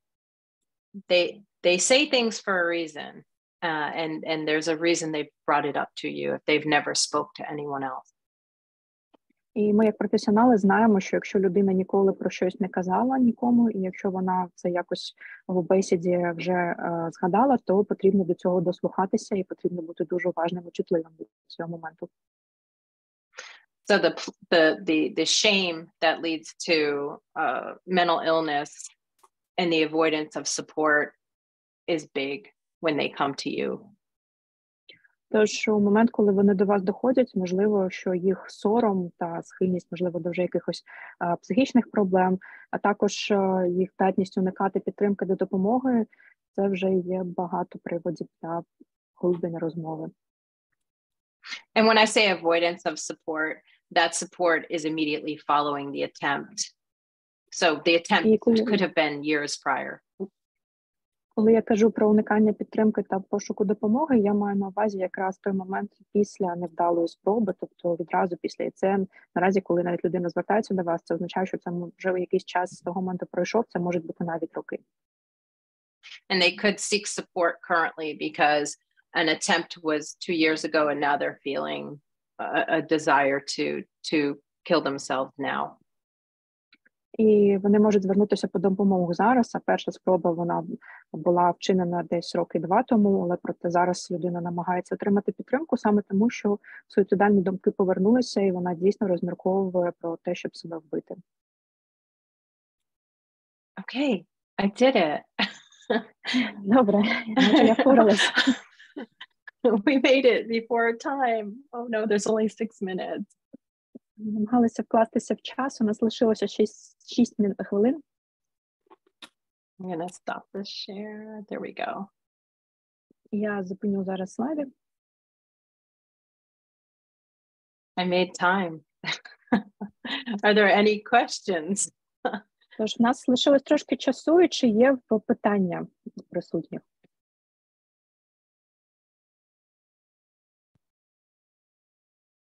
they say things for a reason, and there's a reason they brought it up to you if they've never spoke to anyone else. І ми, як професіонали, знаємо, що якщо людина ніколи про щось не казала нікому, і якщо вона це якось в бесіді вже згадала, то потрібно до цього дослухатися і потрібно бути дуже уважним і чутливим до цього моменту. So the shame that leads to mental illness and the avoidance of support is big when they come to you. Тож у момент, коли вони до вас доходять, можливо, що їх сором та схильність, можливо, до вже якихось психічних проблем, а також їх здатність уникати підтримки до допомоги, це вже є багато приводів для глибини розмови. And when I say avoidance of support, that support is immediately following the attempt. So the attempt could have been years prior. Коли я кажу про уникання підтримки та пошуку допомоги, я маю на увазі якраз той момент після невдалої спроби, тобто відразу після. І це наразі, коли навіть людина звертається до вас, це означає, що це вже якийсь час з того моменту пройшов, це можуть бути навіть роки. And they could seek support currently because an attempt was 2 years ago and now they're feeling a desire to kill themselves now. І вони можуть звернутися по допомогу зараз, а перша спроба, вона була вчинена десь роки 2 тому, але проте зараз людина намагається отримати підтримку саме тому, що суїцидальні думки повернулися, і вона дійсно розмірковує про те, щоб себе вбити. Okay, I did it. Добре, наче я впоралась. We made it before time. Oh no, there's only 6 minutes. Намагалися вкластися в час, у нас лишилося 6 хвилин. I'm gonna stop this share. There we go. Я зупиню зараз слайди. I made time. Are there any questions? Тож, в нас лишилось трошки часу, і чи є питання присутніх?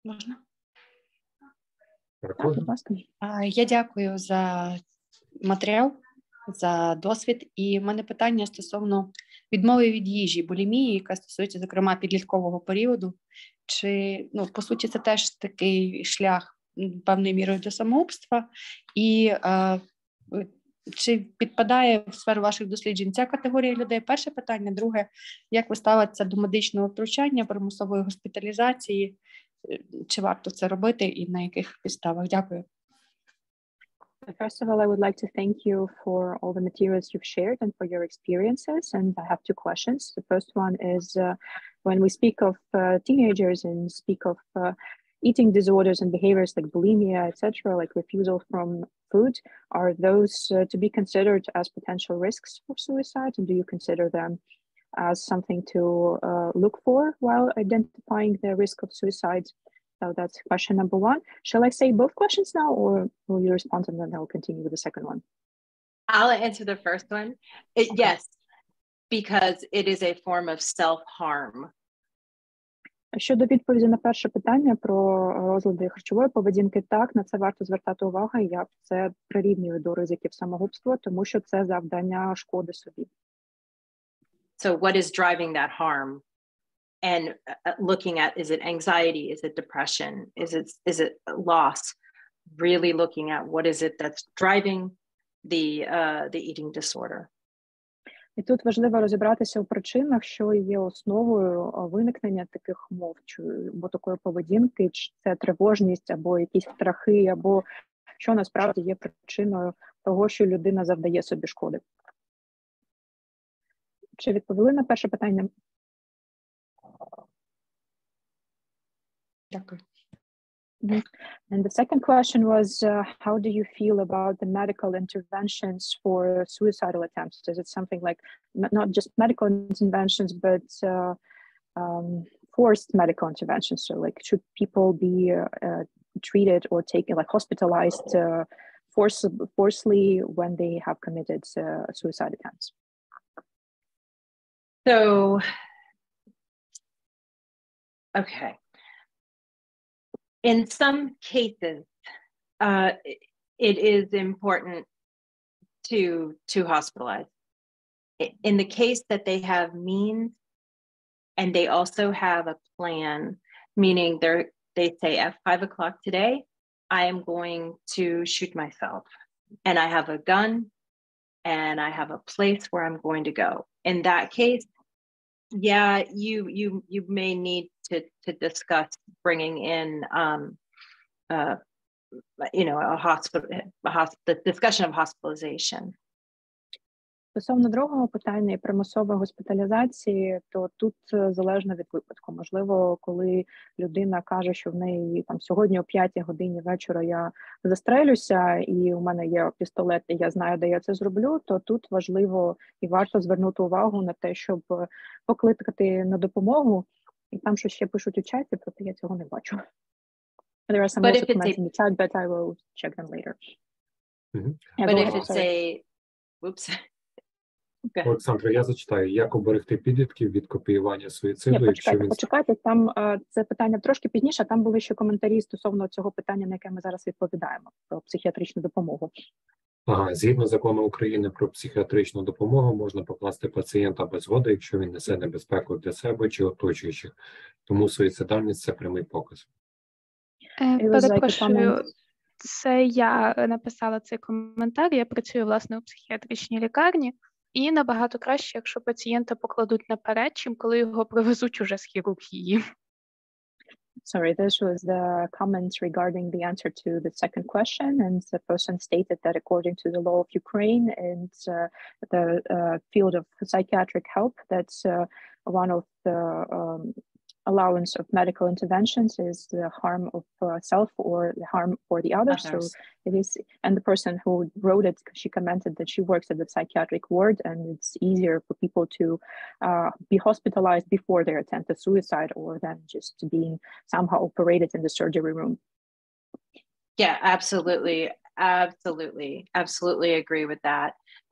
Можна? Так, будь ласка. Я дякую за матеріал, за досвід. І в мене питання стосовно відмови від їжі, булімії, яка стосується, зокрема, підліткового періоду. Чи, по суті, це теж такий шлях певною мірою до самогубства? І чи підпадає в сферу ваших досліджень ця категорія людей? Перше питання. Друге, як ви ставитеся до медичного втручання, примусової госпіталізації? Чи варто це робити і на яких підставах? Дякую. First of all, I would like to thank you for all the materials you've shared and for your experiences. And I have 2 questions. The first one is when we speak of teenagers and speak of eating disorders and behaviors like bulimia, etc., like refusal from food, are those to be considered as potential risks for suicide? And do you consider them as something to look for while identifying the risk of suicide? So that's question number 1. Shall I say both questions now, or will you respond and then I'll continue with the second one? I'll answer the first one. Yes, because it is a form of self-harm. Щодо відповіді на перше питання про розлади харчової поведінки, так, на це варто звертати увагу. Я це прирівнюю до ризиків самогубства, тому що це завдання шкоди собі. So what is driving that harm? And looking at, is it anxiety? Is it depression? Is it loss? Really looking at what is it that's driving the eating disorder. І тут важливо розібратися у причинах, що є основою виникнення таких мов, або такої поведінки, чи це тривожність, або якісь страхи, або що насправді є причиною того, що людина завдає собі шкоди. Чи відповіли на перше питання? Дякую. And the second question was, how do you feel about the medical interventions for suicidal attempts? Is it something like not just medical interventions, but forced medical interventions? So like, should people be treated or taken, like hospitalized forcibly when they have committed suicide attempts? So, okay. In some cases, it is important to hospitalize. In the case that they have means and they also have a plan, meaning they say at 5 o'clock today, I am going to shoot myself and I have a gun and I have a place where I'm going to go. In that case, yeah, you may need to discuss bringing in, the discussion of hospitalization. Стосовно другого питання і примусової госпіталізації, то тут залежно від випадку. Можливо, коли людина каже, що в неї там сьогодні о 5 годині вечора я застрелюся, і у мене є пістолет, і я знаю, де я це зроблю, то тут важливо і варто звернути увагу на те, щоб покликати на допомогу. І там, що ще пишуть у чаті, проте я цього не бачу. There are some also comments in the chat, but I will check them later. But if it's a... Oops. Олександра, я зачитаю. Як оберегти підлітків від копіювання суїциду, якщо він... Почекайте, там це питання трошки пізніше, там були ще коментарі стосовно цього питання, на яке ми зараз відповідаємо, про психіатричну допомогу. Ага, згідно закону України про психіатричну допомогу, можна покласти пацієнта без згоди, якщо він несе небезпеку для себе чи оточуючих. Тому суїцидальність – це прямий показ. Перепрошую, це я написала цей коментар, я працюю, власне, у психіатричній лікарні, і набагато краще, якщо пацієнта покладуть наперед, чим коли його привезуть уже з хірургії. Sorry, this was the comments regarding the answer to the second question, and the person stated that according to the law of Ukraine and the field of psychiatric help, that's one of the allowance of medical interventions is the harm of self or the harm for the others. So it is, and the person who wrote it, she commented that she works at the psychiatric ward, and it's easier for people to be hospitalized before they attempt a suicide or than just being somehow operated in the surgery room. Yeah, absolutely agree with that.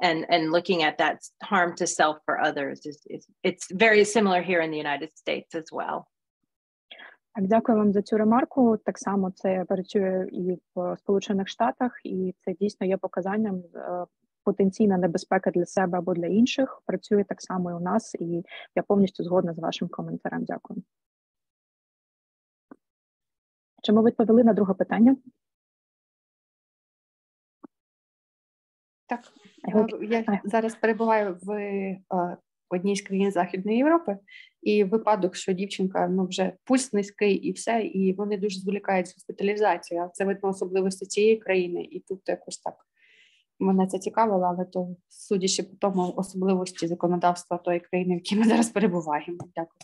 And looking at that harm to self for others it's very similar here in the United States as well. Так, дякую вам за цю ремарку. Так само це працює і в Сполучених Штатах, і це дійсно є показанням потенційна небезпека для себе або для інших. Працює так само і у нас, і я повністю згодна з вашим коментарем. Дякую. Чи ми відповіли на друге питання? Так, я зараз перебуваю в одній з країн Західної Європи, і випадок, що дівчинка вже пульс низький і все, і вони дуже зволікають з госпіталізацією. Це видно особливості цієї країни, і тут якось так мене це цікавило, але то судячи по тому особливості законодавства тої країни, в якій ми зараз перебуваємо. Дякую.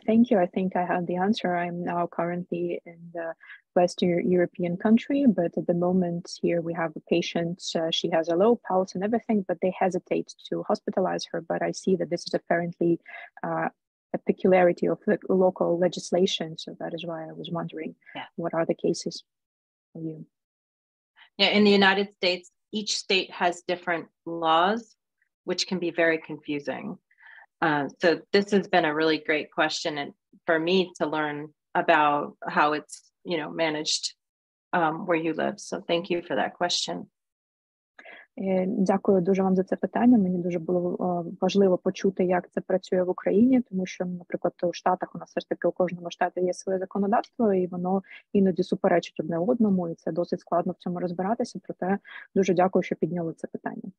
Thank you. I think I have the answer. I'm now currently in the Western European country, but at the moment here we have a patient. She has a low pulse and everything, but they hesitate to hospitalize her. But I see that this is apparently a peculiarity of the local legislation. So that is why I was wondering, what are the cases for you? Yeah, in the United States, each state has different laws, which can be very confusing. So this has been a really great question, and for me to learn about how it's, managed where you live. So thank you for that question. Дякую дуже вам за це питання. Мені дуже було важливо почути, як це працює в Україні, тому що, наприклад, у Штатах у нас все ж таки у кожному штаті є своє законодавство, і воно іноді суперечить одне одному, і це досить складно в цьому розбиратися. Проте дуже дякую, що підняли це питання.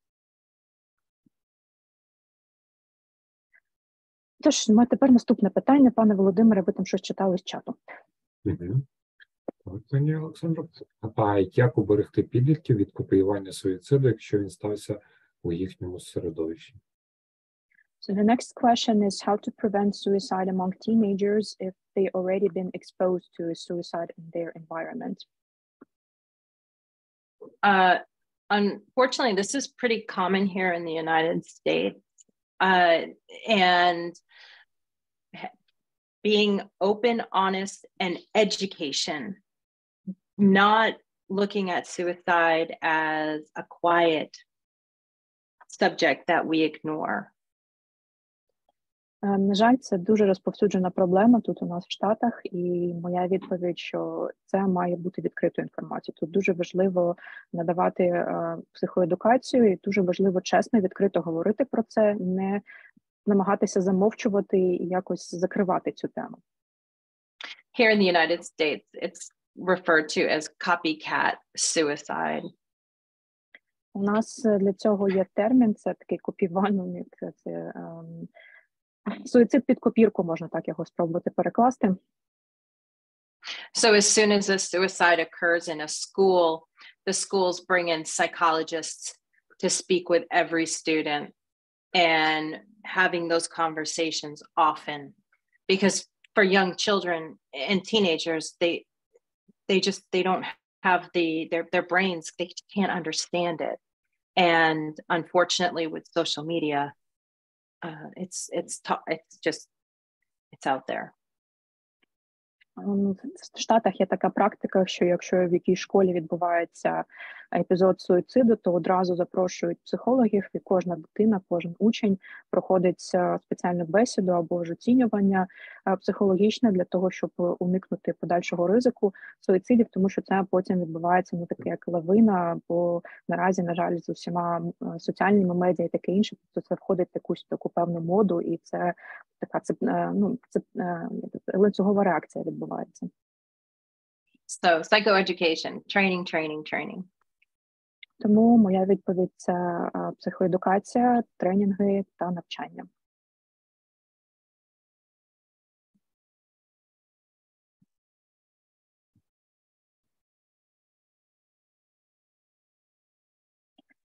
Тож, тепер наступне питання. Пане Володимире, ви там щось читали з чату. Так, пані Олександро. А як уберегти підлітків від копіювання суїциду, якщо він стався у їхньому середовищі? So the next question is how to prevent suicide among teenagers if they already been exposed to suicide in their environment. Unfortunately, this is pretty common here in the United States. And being open, honest, and education, not looking at suicide as a quiet subject that we ignore. На жаль, це дуже розповсюджена проблема тут у нас в Штатах, і моя відповідь, що це має бути відкритою інформацією. Тут дуже важливо надавати психоедукацію, і дуже важливо чесно і відкрито говорити про це, не намагатися замовчувати і якось закривати цю тему. Here in the United States, it's referred to as copycat suicide. У нас для цього є термін, це такий копівальник, це суїцид під копірку, можна так його спробувати перекласти. So as soon as a suicide occurs in a school, the schools bring in psychologists to speak with every student and having those conversations often. Because for young children and teenagers, they don't have their brains, they can't understand it. And unfortunately with social media, it's out there. В Штатах є така практика, що якщо в якійсь школі відбувається епізод суїциду, то одразу запрошують психологів, і кожна дитина, кожен учень проходить спеціальну бесіду або ж оцінювання психологічне для того, щоб уникнути подальшого ризику суїцидів, тому що це потім відбувається таке як лавина, бо наразі, на жаль, з усіма соціальними медіа і таке інше, тобто це входить в якусь таку певну моду, і це така ланцюгова реакція відбувається. So psychoeducation, training. Тому моя відповідь – це психоедукація, тренінги та навчання.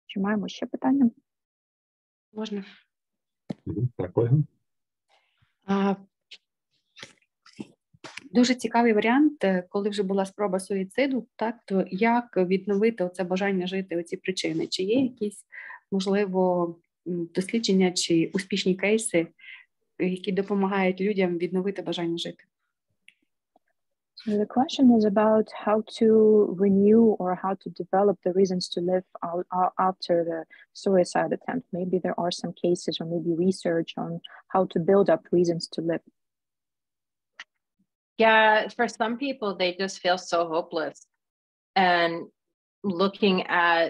Чи маємо ще питання? Можна? Так, Ольга. Дуже цікавий варіант, коли вже була спроба суїциду, так, то як відновити оце бажання жити, оці причини? Чи є якісь, можливо, дослідження чи успішні кейси, які допомагають людям відновити бажання жити? So the question is about how to renew or how to develop the reasons to live after the suicide attempt. Maybe there are some cases or maybe research on how to build up reasons to live. Yeah, for some people, they just feel so hopeless. And looking at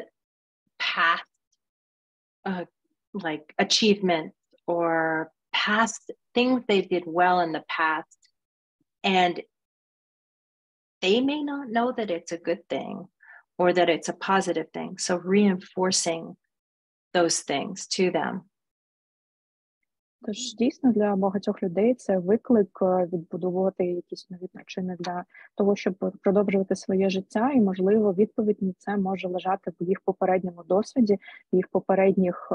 past like achievements or past things they did well in the past, and they may not know that it's a good thing or that it's a positive thing. So reinforcing those things to them. Тож, дійсно, для багатьох людей це виклик відбудовувати якісь нові причини для того, щоб продовжувати своє життя, і, можливо, відповідь на це може лежати в їх попередньому досвіді, в їх попередніх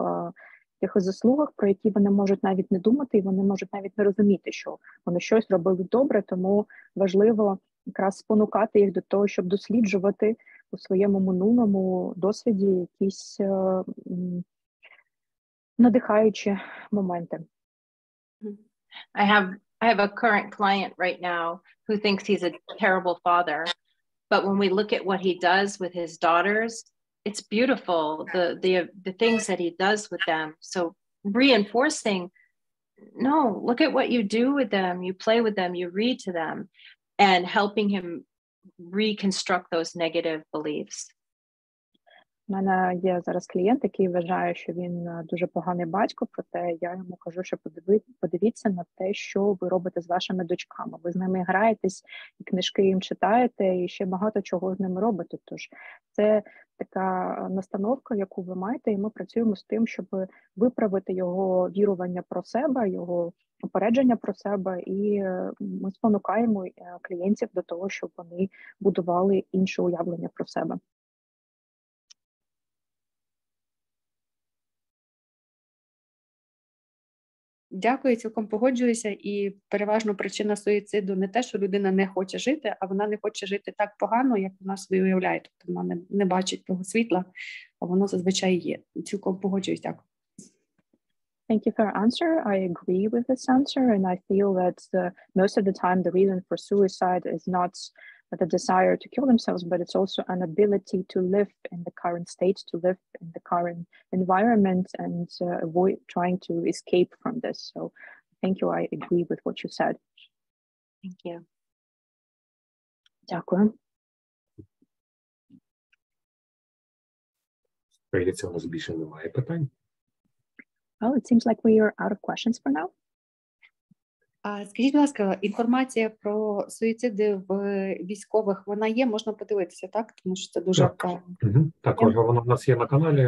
тих заслугах, про які вони можуть навіть не думати, і вони можуть навіть не розуміти, що вони щось робили добре, тому важливо якраз спонукати їх до того, щоб досліджувати у своєму минулому досвіді якісь надихаючі моменти. I have a current client right now who thinks he's a terrible father, but when we look at what he does with his daughters, it's beautiful, the things that he does with them. So reinforcing, no, look at what you do with them, you play with them, you read to them, and helping him reconstruct those negative beliefs. У мене є зараз клієнт, який вважає, що він дуже поганий батько, проте я йому кажу, що подивіться на те, що ви робите з вашими дочками. Ви з ними граєтесь, і книжки їм читаєте, і ще багато чого з ними робите. Тож це така настановка, яку ви маєте, і ми працюємо з тим, щоб виправити його вірування про себе, його попередження про себе, і ми спонукаємо клієнтів до того, щоб вони будували інше уявлення про себе. Дякую, цілком погоджуюся. І переважно причина суїциду не те, що людина не хоче жити, а вона не хоче жити так погано, як вона собі уявляє. Тобто вона не бачить того світла, а воно зазвичай є. Цілком погоджуюсь. Дякую. Thank you for your answer. I agree with this answer, and I feel that most of the time the reason for suicide is not the desire to kill themselves, but it's also an ability to live in the current state, to live in the current environment, and avoid trying to escape from this. So thank you. I agree with what you said. Thank you. Дякую. Здається, у нас більше немає питань. Well, it seems like we are out of questions for now. А скажіть, будь ласка, інформація про суїциди в військових, вона є, можна подивитися, так? Тому що це дуже Так. актуально. Також вона в нас є на каналі,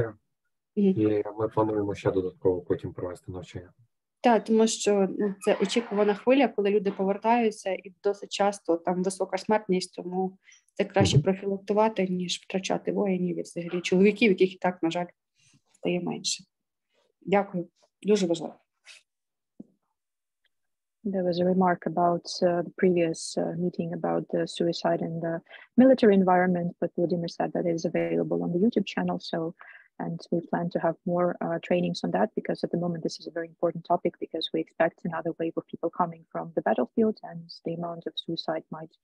Мгм. і ми плануємо ще додатково потім провести навчання. Так, тому що це очікувана хвиля, коли люди повертаються, і досить часто там висока смертність, тому це краще профілактувати, ніж втрачати воїнів і взагалі чоловіків, яких і так, на жаль, стає менше. Дякую, дуже важливо. There was a remark about the previous meeting about the suicide in the military environment, but Vladimir said that it is available on the YouTube channel. So, and we plan to have more trainings on that, because at the moment this is a very important topic, because we expect another wave of people coming from the battlefield, and the amount of suicide might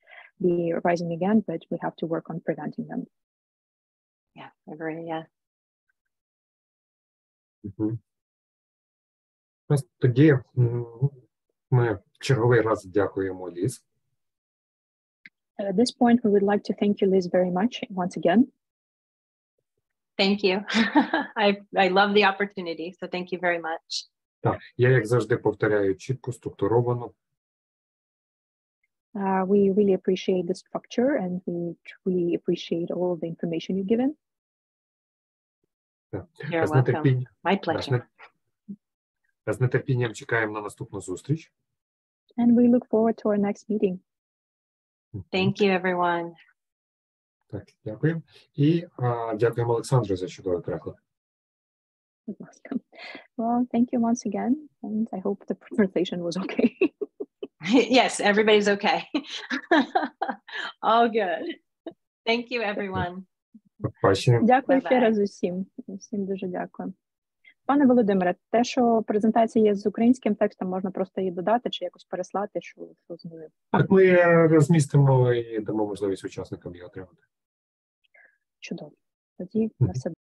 be rising again, but we have to work on preventing them. Yeah, I agree. Yeah. Ось тоді ми в черговий раз дякуємо Ліз. At this point, we would like to thank you, Liz, very much once again. Thank you. I love the opportunity, so thank you very much. Так, я, як завжди, повторяю чітко, структуровано. We really appreciate the structure, and we truly appreciate all of the information you've given. Так. You're З welcome. нетерпінням, My pleasure. з нетерпінням чекаємо на наступну зустріч. And we look forward to our next meeting. Thank you, everyone. Так, дякую. І дякуємо Олександру за чудовий переклад. You're welcome. Well, thank you once again, and I hope the pronunciation was okay. Yes, everybody's okay. All good. Thank you, everyone. Бачення. Дякую Bye-bye. ще раз усім. Всім дуже дякую. Пане Володимире, те, що презентація є з українським текстом, можна просто її додати чи якось переслати, що з нею. Так, ми розмістимо і дамо можливість учасникам її отримати. Чудово. Тоді на все